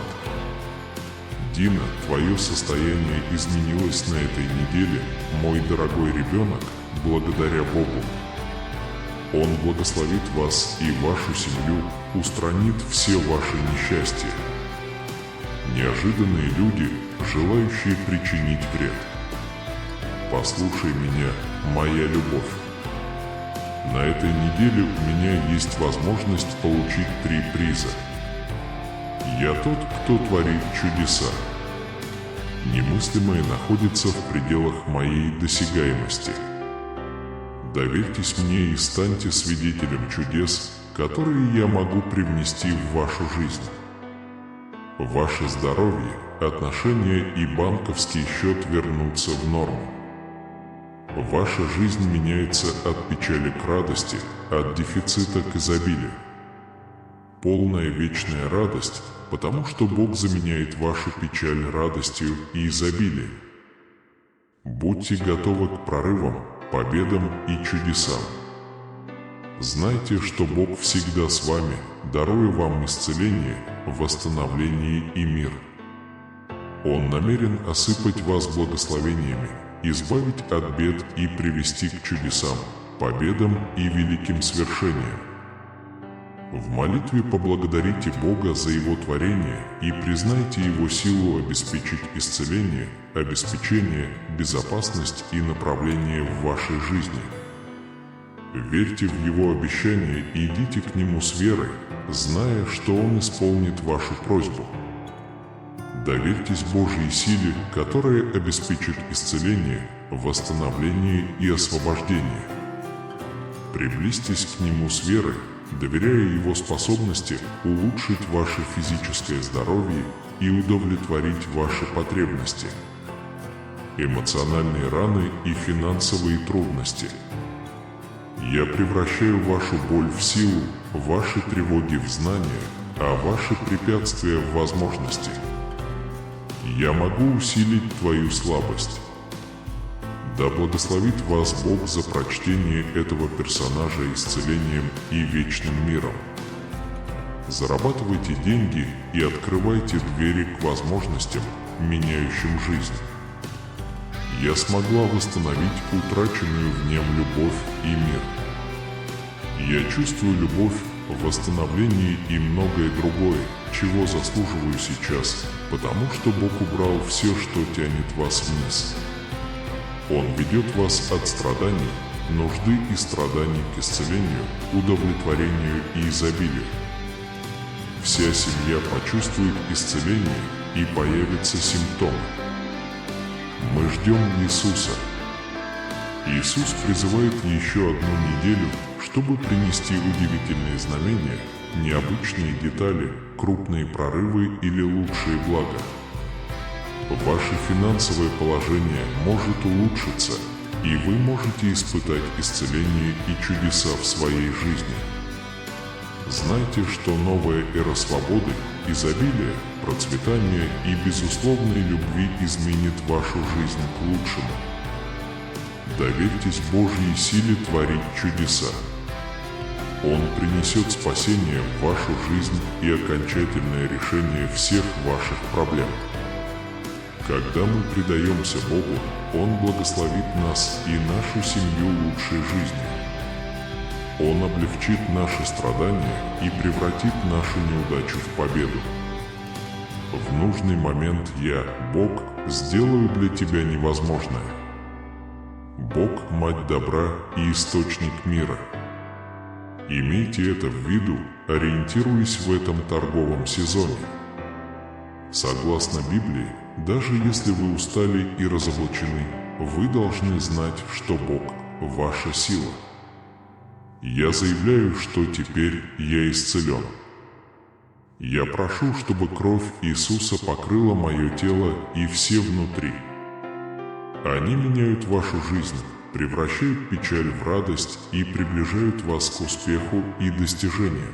Дина, твое состояние изменилось на этой неделе, мой дорогой ребенок, благодаря Богу. Он благословит вас и вашу семью, устранит все ваши несчастья. Неожиданные люди, желающие причинить вред. Послушай меня, моя любовь. На этой неделе у меня есть возможность получить 3 приза. Я тот, кто творит чудеса. Немыслимое находится в пределах моей досягаемости. Доверьтесь мне и станьте свидетелем чудес, которые я могу привнести в вашу жизнь. Ваше здоровье, отношения и банковский счет вернутся в норму. Ваша жизнь меняется от печали к радости, от дефицита к изобилию. Полная вечная радость, потому что Бог заменяет вашу печаль радостью и изобилием. Будьте готовы к прорывам, победам и чудесам. Знайте, что Бог всегда с вами, даруя вам исцеление, восстановление и мир. Он намерен осыпать вас благословениями, избавить от бед и привести к чудесам, победам и великим свершениям. В молитве поблагодарите Бога за Его творение и признайте Его силу обеспечить исцеление, обеспечение, безопасность и направление в вашей жизни. Верьте в Его обещания и идите к Нему с верой, зная, что Он исполнит вашу просьбу. Доверьтесь Божьей силе, которая обеспечит исцеление, восстановление и освобождение. Приблизьтесь к Нему с верой, доверяя Его способности улучшить ваше физическое здоровье и удовлетворить ваши потребности. Эмоциональные раны и финансовые трудности. Я превращаю вашу боль в силу, ваши тревоги в знания, а ваши препятствия в возможности. Я могу усилить твою слабость. Да благословит вас Бог за прочтение этого персонажа исцелением и вечным миром. Зарабатывайте деньги и открывайте двери к возможностям, меняющим жизнь. Я смогла восстановить утраченную в нем любовь и мир. Я чувствую любовь, восстановление и многое другое, чего заслуживаю сейчас, потому что Бог убрал все, что тянет вас вниз. Он ведет вас от страданий, нужды и страданий к исцелению, удовлетворению и изобилию. Вся семья почувствует исцеление и появятся симптомы. Мы ждем Иисуса. Иисус призывает еще одну неделю, чтобы принести удивительные знамения, необычные детали, крупные прорывы или лучшие блага. Ваше финансовое положение может улучшиться, и вы можете испытать исцеление и чудеса в своей жизни. Знайте, что новая эра свободы, изобилия, процветания и безусловной любви изменит вашу жизнь к лучшему. Доверьтесь Божьей силе творить чудеса. Он принесет спасение в вашу жизнь и окончательное решение всех ваших проблем. Когда мы предаемся Богу, Он благословит нас и нашу семью лучшей жизнью. Он облегчит наши страдания и превратит нашу неудачу в победу. В нужный момент я, Бог, сделаю для тебя невозможное. Бог – мать добра и источник мира. Имейте это в виду, ориентируясь в этом торговом сезоне. Согласно Библии, даже если вы устали и разоблачены, вы должны знать, что Бог – ваша сила. Я заявляю, что теперь я исцелен. Я прошу, чтобы кровь Иисуса покрыла мое тело и все внутри. Они меняют вашу жизнь, превращают печаль в радость и приближают вас к успеху и достижениям.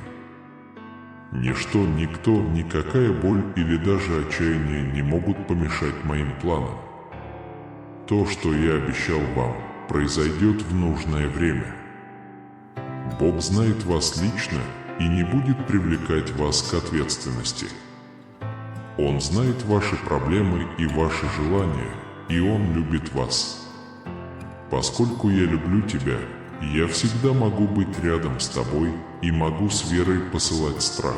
Ничто, никто, никакая боль или даже отчаяние не могут помешать моим планам. То, что я обещал вам, произойдет в нужное время. Бог знает вас лично и не будет привлекать вас к ответственности. Он знает ваши проблемы и ваши желания, и Он любит вас. Поскольку я люблю тебя, я всегда могу быть рядом с тобой и могу с верой посылать страх.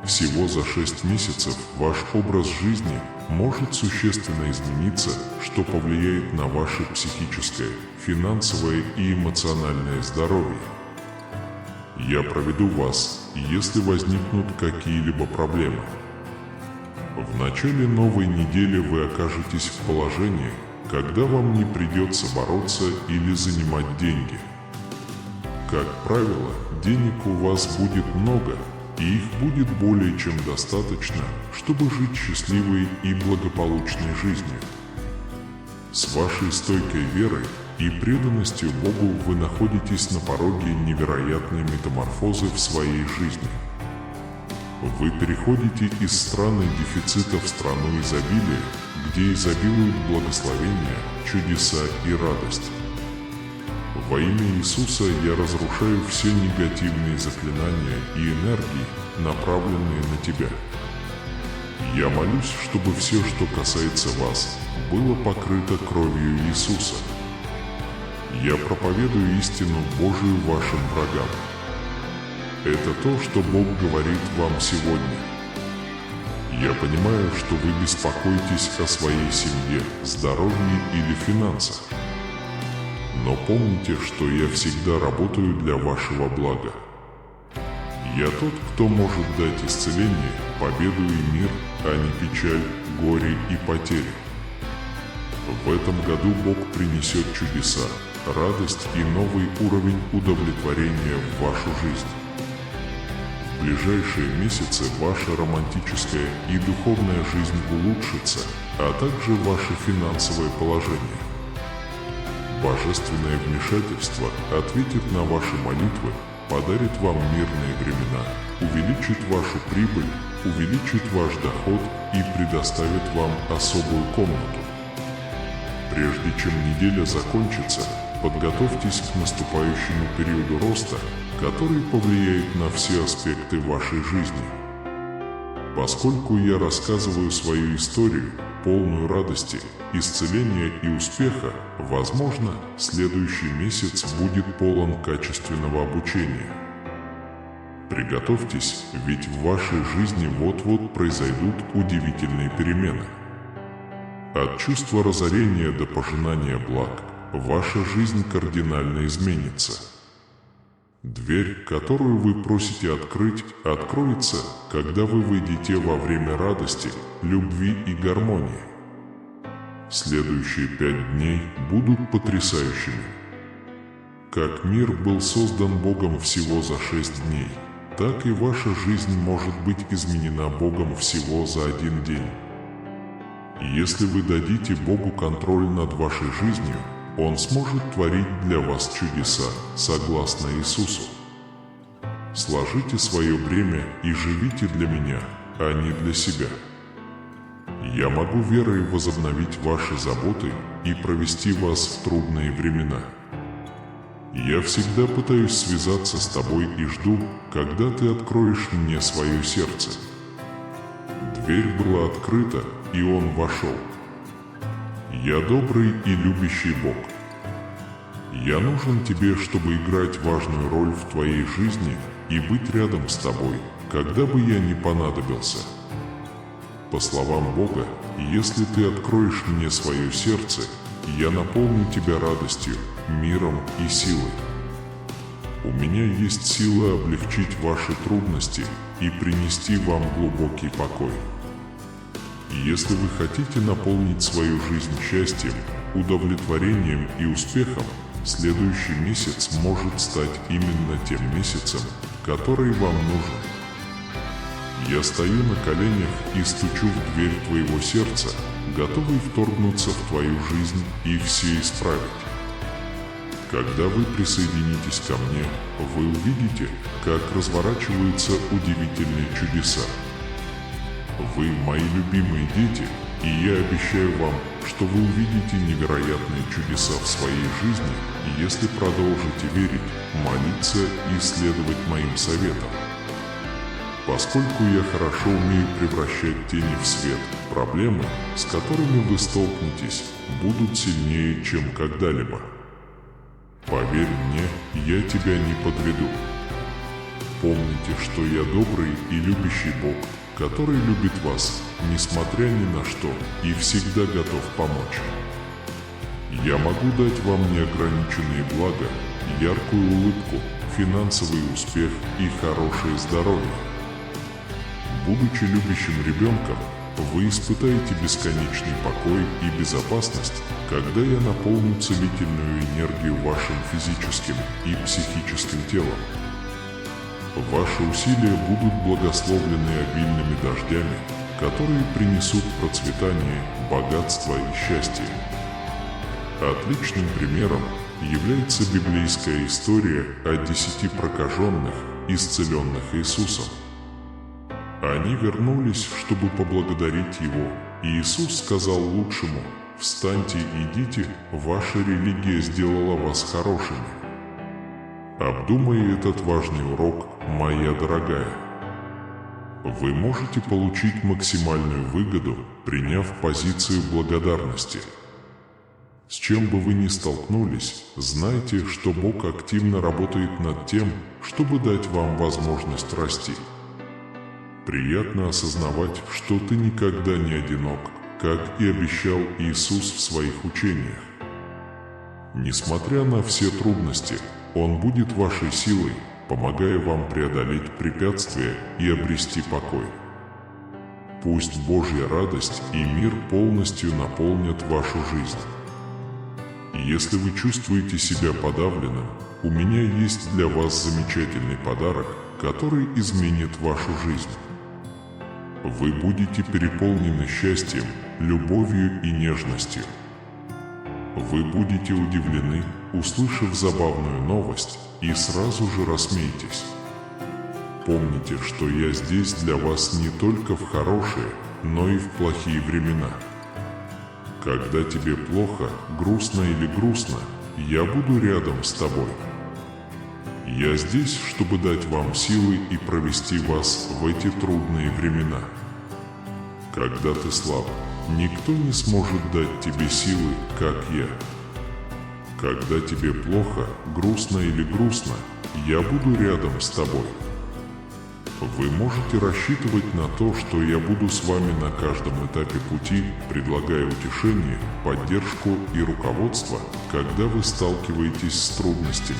Всего за 6 месяцев ваш образ жизни может существенно измениться, что повлияет на ваше психическое, финансовое и эмоциональное здоровье. Я проведу вас, если возникнут какие-либо проблемы. В начале новой недели вы окажетесь в положении, когда вам не придется бороться или занимать деньги. Как правило, денег у вас будет много, и их будет более чем достаточно, чтобы жить счастливой и благополучной жизнью. С вашей стойкой верой и преданностью Богу вы находитесь на пороге невероятной метаморфозы в своей жизни. Вы переходите из страны дефицита в страну изобилия, где изобилуют благословения, чудеса и радость. Во имя Иисуса я разрушаю все негативные заклинания и энергии, направленные на тебя. Я молюсь, чтобы все, что касается вас, было покрыто кровью Иисуса. Я проповедую истину Божию вашим врагам. Это то, что Бог говорит вам сегодня. Я понимаю, что вы беспокоитесь о своей семье, здоровье или финансах. Но помните, что я всегда работаю для вашего блага. Я тот, кто может дать исцеление, победу и мир, а не печаль, горе и потери. В этом году Бог принесет чудеса, радость и новый уровень удовлетворения в вашу жизнь. В ближайшие месяцы ваша романтическая и духовная жизнь улучшится, а также ваше финансовое положение. Божественное вмешательство ответит на ваши молитвы, подарит вам мирные времена, увеличит вашу прибыль, увеличит ваш доход и предоставит вам особую комнату. Прежде чем неделя закончится, подготовьтесь к наступающему периоду роста, который повлияет на все аспекты вашей жизни. Поскольку я рассказываю свою историю, полную радости, исцеления и успеха, возможно, следующий месяц будет полон качественного обучения. Приготовьтесь, ведь в вашей жизни вот-вот произойдут удивительные перемены. От чувства разорения до пожинания благ ваша жизнь кардинально изменится. Дверь, которую вы просите открыть, откроется, когда вы выйдете во время радости, любви и гармонии. Следующие 5 дней будут потрясающими. Как мир был создан Богом всего за 6 дней, так и ваша жизнь может быть изменена Богом всего за 1 день. Если вы дадите Богу контроль над вашей жизнью, Он сможет творить для вас чудеса, согласно Иисусу. Сложите свое бремя и живите для Меня, а не для себя. Я могу верой возобновить ваши заботы и провести вас в трудные времена. Я всегда пытаюсь связаться с тобой и жду, когда ты откроешь мне свое сердце. Дверь была открыта, и он вошел. Я добрый и любящий Бог. Я нужен тебе, чтобы играть важную роль в твоей жизни и быть рядом с тобой, когда бы я ни понадобился. По словам Бога, если ты откроешь мне свое сердце, я наполню тебя радостью, миром и силой. У меня есть сила облегчить ваши трудности и принести вам глубокий покой. Если вы хотите наполнить свою жизнь счастьем, удовлетворением и успехом, следующий месяц может стать именно тем месяцем, который вам нужен. Я стою на коленях и стучу в дверь твоего сердца, готовый вторгнуться в твою жизнь и все исправить. Когда вы присоединитесь ко мне, вы увидите, как разворачиваются удивительные чудеса. Вы мои любимые дети, и я обещаю вам, что вы увидите невероятные чудеса в своей жизни, если продолжите верить, молиться и следовать моим советам. Поскольку я хорошо умею превращать тени в свет, проблемы, с которыми вы столкнетесь, будут сильнее, чем когда-либо. Поверь мне, я тебя не подведу. Помните, что я добрый и любящий Бог, который любит вас, несмотря ни на что, и всегда готов помочь. Я могу дать вам неограниченные блага, яркую улыбку, финансовый успех и хорошее здоровье. Будучи любящим ребенком, вы испытаете бесконечный покой и безопасность, когда я наполню целительную энергию вашим физическим и психическим телом. Ваши усилия будут благословлены обильными дождями, которые принесут процветание, богатство и счастье. Отличным примером является библейская история о 10 прокаженных, исцеленных Иисусом. Они вернулись, чтобы поблагодарить Его, и Иисус сказал лучшему: «Встаньте и идите, ваша религия сделала вас хорошими». Обдумай этот важный урок, моя дорогая. Вы можете получить максимальную выгоду, приняв позицию благодарности. С чем бы вы ни столкнулись, знайте, что Бог активно работает над тем, чтобы дать вам возможность расти. Приятно осознавать, что ты никогда не одинок, как и обещал Иисус в своих учениях. Несмотря на все трудности, Он будет вашей силой, помогая вам преодолеть препятствия и обрести покой. Пусть Божья радость и мир полностью наполнят вашу жизнь. Если вы чувствуете себя подавленным, у меня есть для вас замечательный подарок, который изменит вашу жизнь. Вы будете переполнены счастьем, любовью и нежностью. Вы будете удивлены, услышав забавную новость, и сразу же рассмеетесь. Помните, что я здесь для вас не только в хорошие, но и в плохие времена. Когда тебе плохо, грустно или грустно, я буду рядом с тобой. Я здесь, чтобы дать вам силы и провести вас в эти трудные времена. Когда ты слаб, никто не сможет дать тебе силы, как я. Когда тебе плохо, грустно или грустно, я буду рядом с тобой. Вы можете рассчитывать на то, что я буду с вами на каждом этапе пути, предлагая утешение, поддержку и руководство, когда вы сталкиваетесь с трудностями.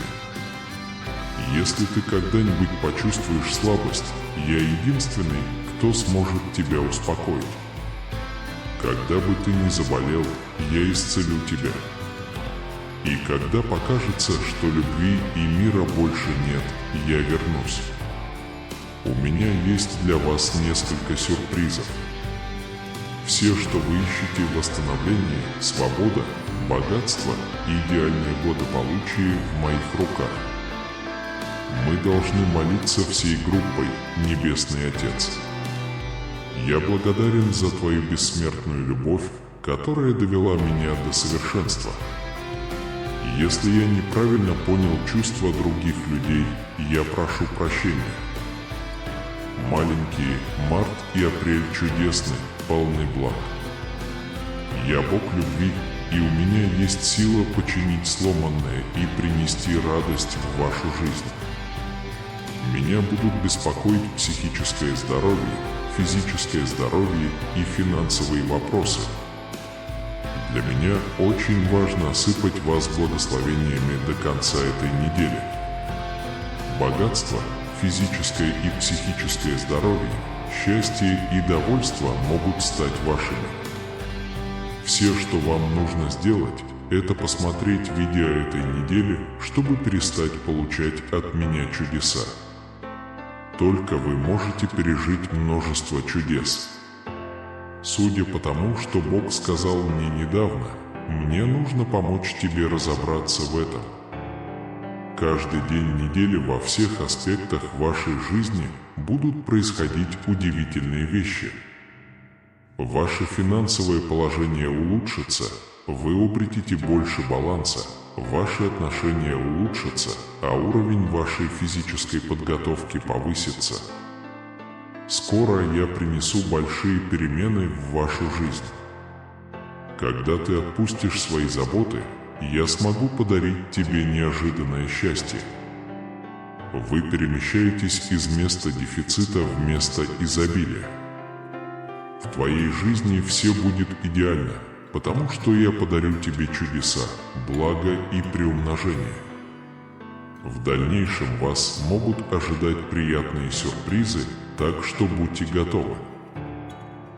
Если ты когда-нибудь почувствуешь слабость, я единственный, кто сможет тебя успокоить. Когда бы ты ни заболел, я исцелю тебя. И когда покажется, что любви и мира больше нет, я вернусь. У меня есть для вас несколько сюрпризов. Все, что вы ищете – восстановление, свобода, богатство и идеальное благополучие в моих руках. Мы должны молиться всей группой, Небесный Отец. Я благодарен за твою бессмертную любовь, которая довела меня до совершенства. Если я неправильно понял чувства других людей, я прошу прощения. Маленькие март и апрель чудесны, полны благ. Я Бог любви, и у меня есть сила починить сломанное и принести радость в вашу жизнь. Меня будут беспокоить психическое здоровье, физическое здоровье и финансовые вопросы. Для меня очень важно осыпать вас благословениями до конца этой недели. Богатство, физическое и психическое здоровье, счастье и довольство могут стать вашими. Все, что вам нужно сделать, это посмотреть видео этой недели, чтобы перестать получать от меня чудеса. Только вы можете пережить множество чудес. Судя по тому, что Бог сказал мне недавно, мне нужно помочь тебе разобраться в этом. Каждый день недели во всех аспектах вашей жизни будут происходить удивительные вещи. Ваше финансовое положение улучшится, вы обретете больше баланса, ваши отношения улучшатся, а уровень вашей физической подготовки повысится. Скоро я принесу большие перемены в вашу жизнь. Когда ты отпустишь свои заботы, я смогу подарить тебе неожиданное счастье. Вы перемещаетесь из места дефицита в место изобилия. В твоей жизни все будет идеально, потому что я подарю тебе чудеса, благо и приумножение. В дальнейшем вас могут ожидать приятные сюрпризы, так что будьте готовы.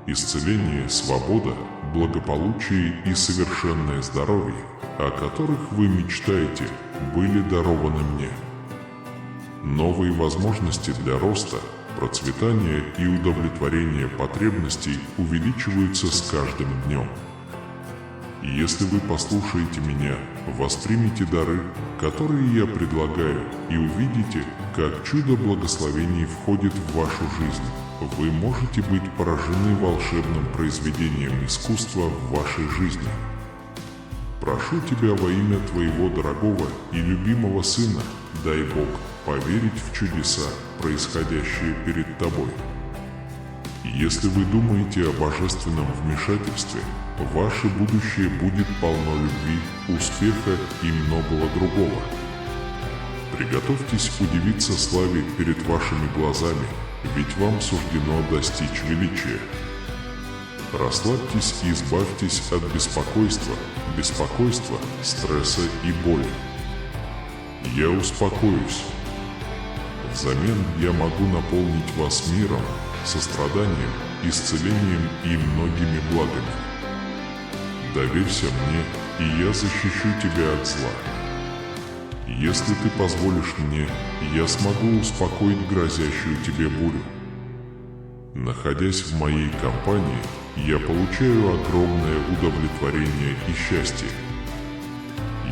Исцеление, свобода, благополучие и совершенное здоровье, о которых вы мечтаете, были дарованы мне. Новые возможности для роста, процветания и удовлетворения потребностей увеличиваются с каждым днем. Если вы послушаете меня, воспримите дары, которые я предлагаю, и увидите, как чудо благословений входит в вашу жизнь, вы можете быть поражены волшебным произведением искусства в вашей жизни. Прошу тебя во имя твоего дорогого и любимого сына, дай Бог поверить в чудеса, происходящие перед тобой. Если вы думаете о божественном вмешательстве, ваше будущее будет полно любви, успеха и многого другого. Приготовьтесь удивиться славе перед вашими глазами, ведь вам суждено достичь величия. Расслабьтесь и избавьтесь от беспокойства, стресса и боли. Я успокоюсь. Взамен я могу наполнить вас миром, состраданием, исцелением и многими благами. Доверься мне, и я защищу тебя от зла. Если ты позволишь мне, я смогу успокоить грозящую тебе бурю. Находясь в моей компании, я получаю огромное удовлетворение и счастье.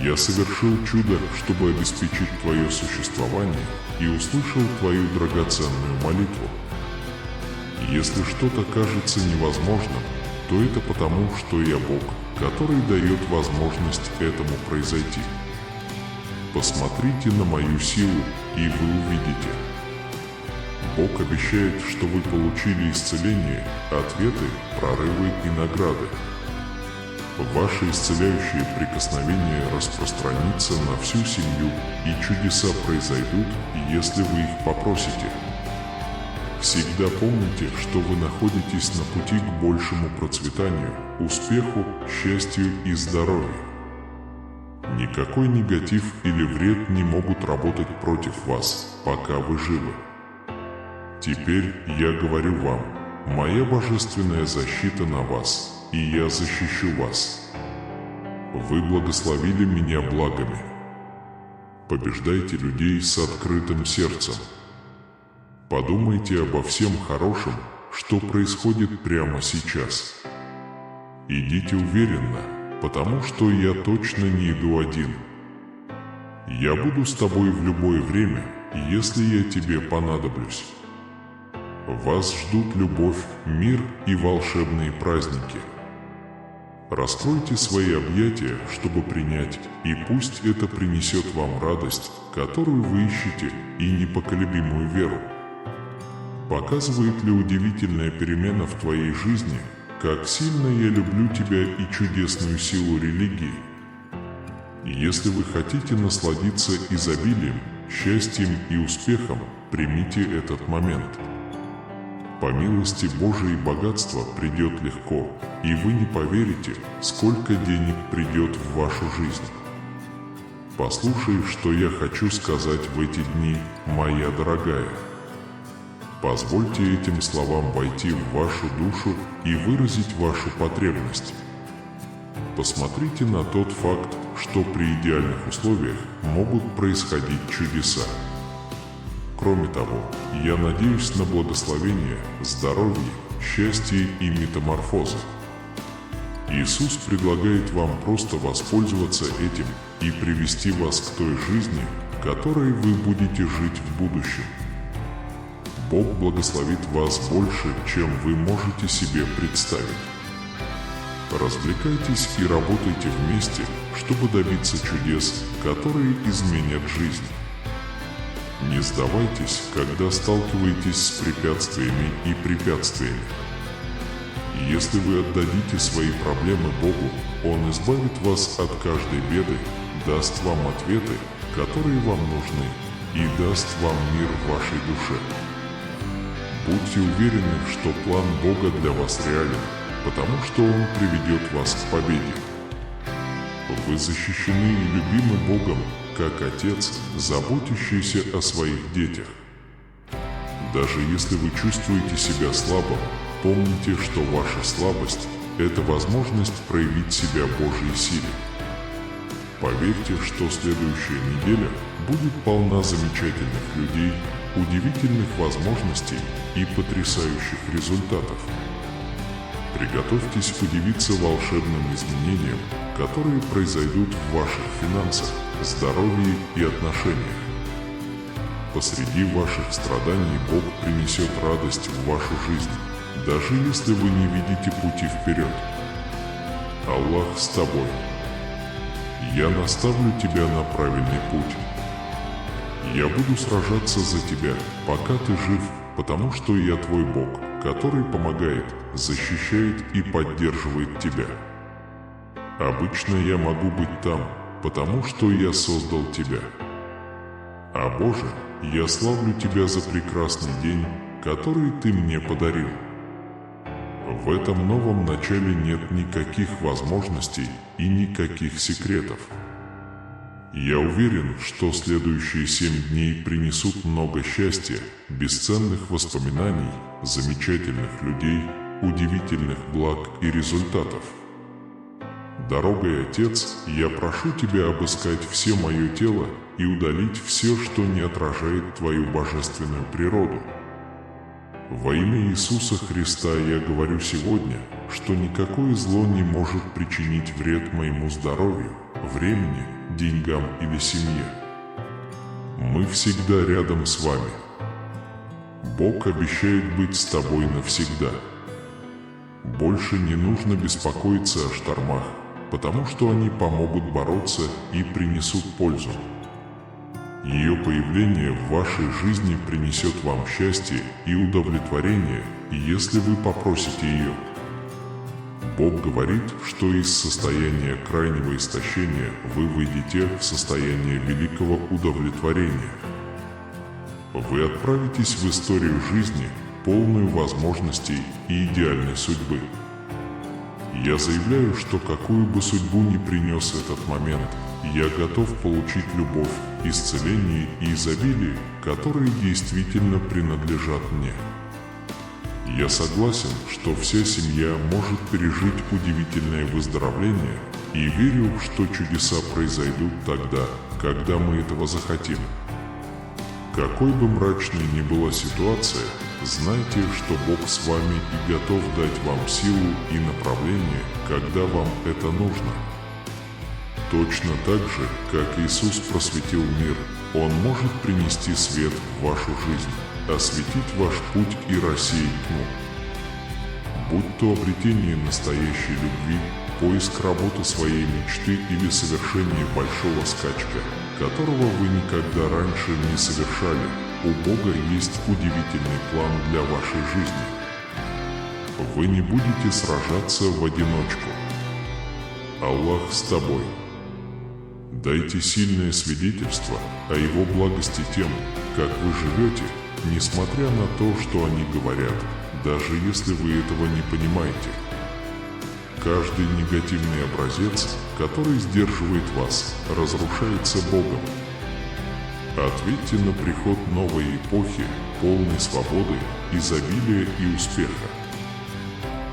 Я совершил чудо, чтобы обеспечить твое существование, и услышал твою драгоценную молитву. Если что-то кажется невозможным, то это потому, что я Бог, который дает возможность этому произойти. Посмотрите на мою силу, и вы увидите. Бог обещает, что вы получили исцеление, ответы, прорывы и награды. Ваше исцеляющее прикосновение распространится на всю семью, и чудеса произойдут, если вы их попросите. Всегда помните, что вы находитесь на пути к большему процветанию, успеху, счастью и здоровью. Никакой негатив или вред не могут работать против вас, пока вы живы. Теперь я говорю вам, моя божественная защита на вас, и я защищу вас. Вы благословили меня благами. Побеждайте людей с открытым сердцем. Подумайте обо всем хорошем, что происходит прямо сейчас. Идите уверенно, потому что я точно не иду один. Я буду с тобой в любое время, если я тебе понадоблюсь. Вас ждут любовь, мир и волшебные праздники. Раскройте свои объятия, чтобы принять, и пусть это принесет вам радость, которую вы ищете, и непоколебимую веру. Показывает ли удивительная перемена в твоей жизни, как сильно я люблю тебя и чудесную силу религии? Если вы хотите насладиться изобилием, счастьем и успехом, примите этот момент. По милости Божией богатство придет легко, и вы не поверите, сколько денег придет в вашу жизнь. Послушай, что я хочу сказать в эти дни, моя дорогая. Позвольте этим словам войти в вашу душу и выразить вашу потребность. Посмотрите на тот факт, что при идеальных условиях могут происходить чудеса. Кроме того, я надеюсь на благословение, здоровье, счастье и метаморфозы. Иисус предлагает вам просто воспользоваться этим и привести вас к той жизни, которой вы будете жить в будущем. Бог благословит вас больше, чем вы можете себе представить. Развлекайтесь и работайте вместе, чтобы добиться чудес, которые изменят жизнь. Не сдавайтесь, когда сталкиваетесь с препятствиями и препятствиями. Если вы отдадите свои проблемы Богу, Он избавит вас от каждой беды, даст вам ответы, которые вам нужны, и даст вам мир в вашей душе. Будьте уверены, что план Бога для вас реален, потому что Он приведет вас к победе. Вы защищены и любимы Богом, как Отец, заботящийся о своих детях. Даже если вы чувствуете себя слабым, помните, что ваша слабость – это возможность проявить себя в Божьей силе. Поверьте, что следующая неделя будет полна замечательных людей, удивительных возможностей и потрясающих результатов. Приготовьтесь удивиться волшебным изменениям, которые произойдут в ваших финансах, здоровье и отношениях. Посреди ваших страданий Бог принесет радость в вашу жизнь, даже если вы не видите пути вперед. Аллах с тобой. Я наставлю тебя на правильный путь. Я буду сражаться за тебя, пока ты жив, потому что я твой Бог, который помогает, защищает и поддерживает тебя. Обычно я могу быть там, потому что я создал тебя. А Боже, я славлю тебя за прекрасный день, который ты мне подарил. В этом новом начале нет никаких возможностей и никаких секретов. Я уверен, что следующие 7 дней принесут много счастья, бесценных воспоминаний, замечательных людей, удивительных благ и результатов. Дорогой Отец, я прошу Тебя обыскать все мое тело и удалить все, что не отражает Твою божественную природу. Во имя Иисуса Христа я говорю сегодня, что никакое зло не может причинить вред моему здоровью, времени, деньгам или семье. Мы всегда рядом с вами. Бог обещает быть с тобой навсегда. Больше не нужно беспокоиться о штормах, потому что они помогут бороться и принесут пользу. Ее появление в вашей жизни принесет вам счастье и удовлетворение, если вы попросите ее. Бог говорит, что из состояния крайнего истощения вы выйдете в состояние великого удовлетворения. Вы отправитесь в историю жизни, полную возможностей и идеальной судьбы. Я заявляю, что какую бы судьбу ни принес этот момент, я готов получить любовь, исцеление и изобилие, которые действительно принадлежат мне. Я согласен, что вся семья может пережить удивительное выздоровление, и верю, что чудеса произойдут тогда, когда мы этого захотим. Какой бы мрачной ни была ситуация, знайте, что Бог с вами и готов дать вам силу и направление, когда вам это нужно. Точно так же, как Иисус просветил мир, Он может принести свет в вашу жизнь, осветить ваш путь и рассеять тьму. Будь то обретение настоящей любви, поиск работы своей мечты или совершение большого скачка, которого вы никогда раньше не совершали, у Бога есть удивительный план для вашей жизни. Вы не будете сражаться в одиночку. Аллах с тобой. Дайте сильное свидетельство о Его благости тем, как вы живете, несмотря на то, что они говорят, даже если вы этого не понимаете. Каждый негативный образец, который сдерживает вас, разрушается Богом. Ответьте на приход новой эпохи, полной свободы, изобилия и успеха.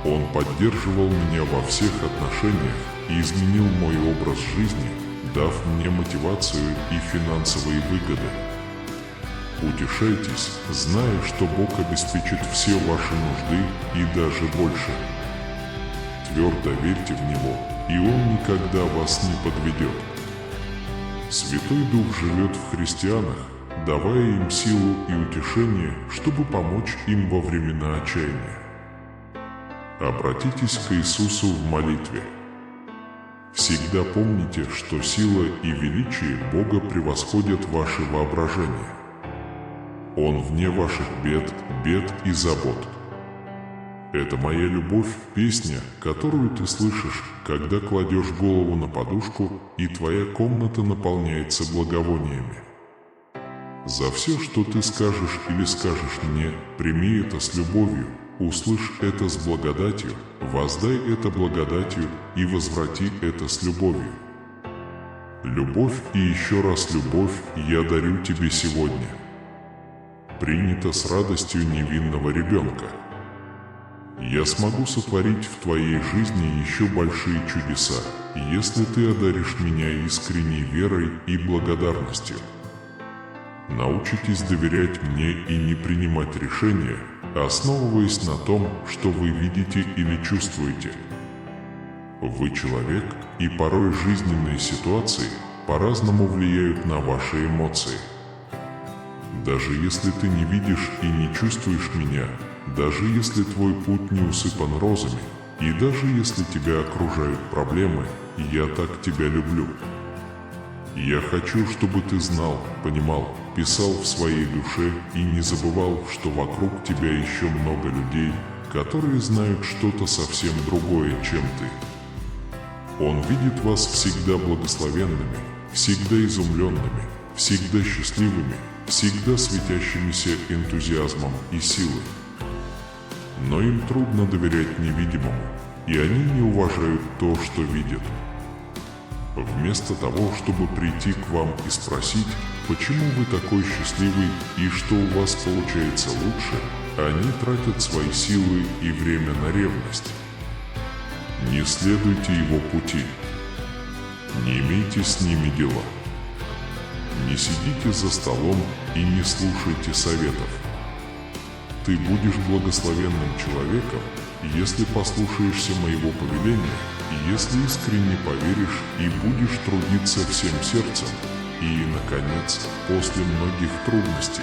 Он поддерживал меня во всех отношениях и изменил мой образ жизни, дав мне мотивацию и финансовые выгоды. Утешайтесь, зная, что Бог обеспечит все ваши нужды и даже больше. Твердо верьте в Него, и Он никогда вас не подведет. Святой Дух живет в христианах, давая им силу и утешение, чтобы помочь им во времена отчаяния. Обратитесь к Иисусу в молитве. Всегда помните, что сила и величие Бога превосходят ваше воображение. Он вне ваших бед и забот. Это моя любовь, песня, которую ты слышишь, когда кладешь голову на подушку, и твоя комната наполняется благовониями. За все, что ты скажешь или скажешь мне, прими это с любовью, услышь это с благодатью, воздай это благодатью и возврати это с любовью. Любовь и еще раз любовь я дарю тебе сегодня. Принято с радостью невинного ребенка. Я смогу сотворить в твоей жизни еще большие чудеса, если ты одаришь меня искренней верой и благодарностью. Научитесь доверять мне и не принимать решения, основываясь на том, что вы видите или чувствуете. Вы человек, и порой жизненные ситуации по-разному влияют на ваши эмоции. Даже если ты не видишь и не чувствуешь меня, даже если твой путь не усыпан розами, и даже если тебя окружают проблемы, я так тебя люблю. Я хочу, чтобы ты знал, понимал, писал в своей душе и не забывал, что вокруг тебя еще много людей, которые знают что-то совсем другое, чем ты. Он видит вас всегда благословенными, всегда изумленными, всегда счастливыми, всегда светящимися энтузиазмом и силой. Но им трудно доверять невидимому, и они не уважают то, что видят. Вместо того, чтобы прийти к вам и спросить, почему вы такой счастливый и что у вас получается лучше, они тратят свои силы и время на ревность. Не следуйте его пути. Не имейте с ними дела. Не сидите за столом и не слушайте советов. Ты будешь благословенным человеком, если послушаешься моего повеления, если искренне поверишь и будешь трудиться всем сердцем. И, наконец, после многих трудностей,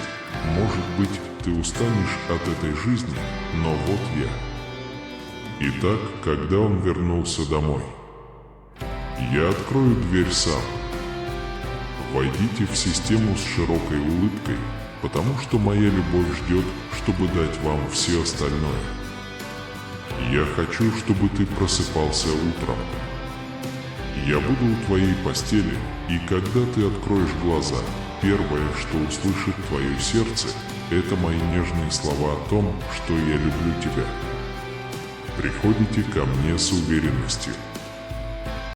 может быть, ты устанешь от этой жизни, но вот я. Итак, когда он вернулся домой, я открою дверь сам. Войдите в систему с широкой улыбкой, потому что моя любовь ждет, чтобы дать вам все остальное. Я хочу, чтобы ты просыпался утром. Я буду у твоей постели, и когда ты откроешь глаза, первое, что услышит твое сердце, Это мои нежные слова о том, что я люблю тебя. Приходите ко мне с уверенностью.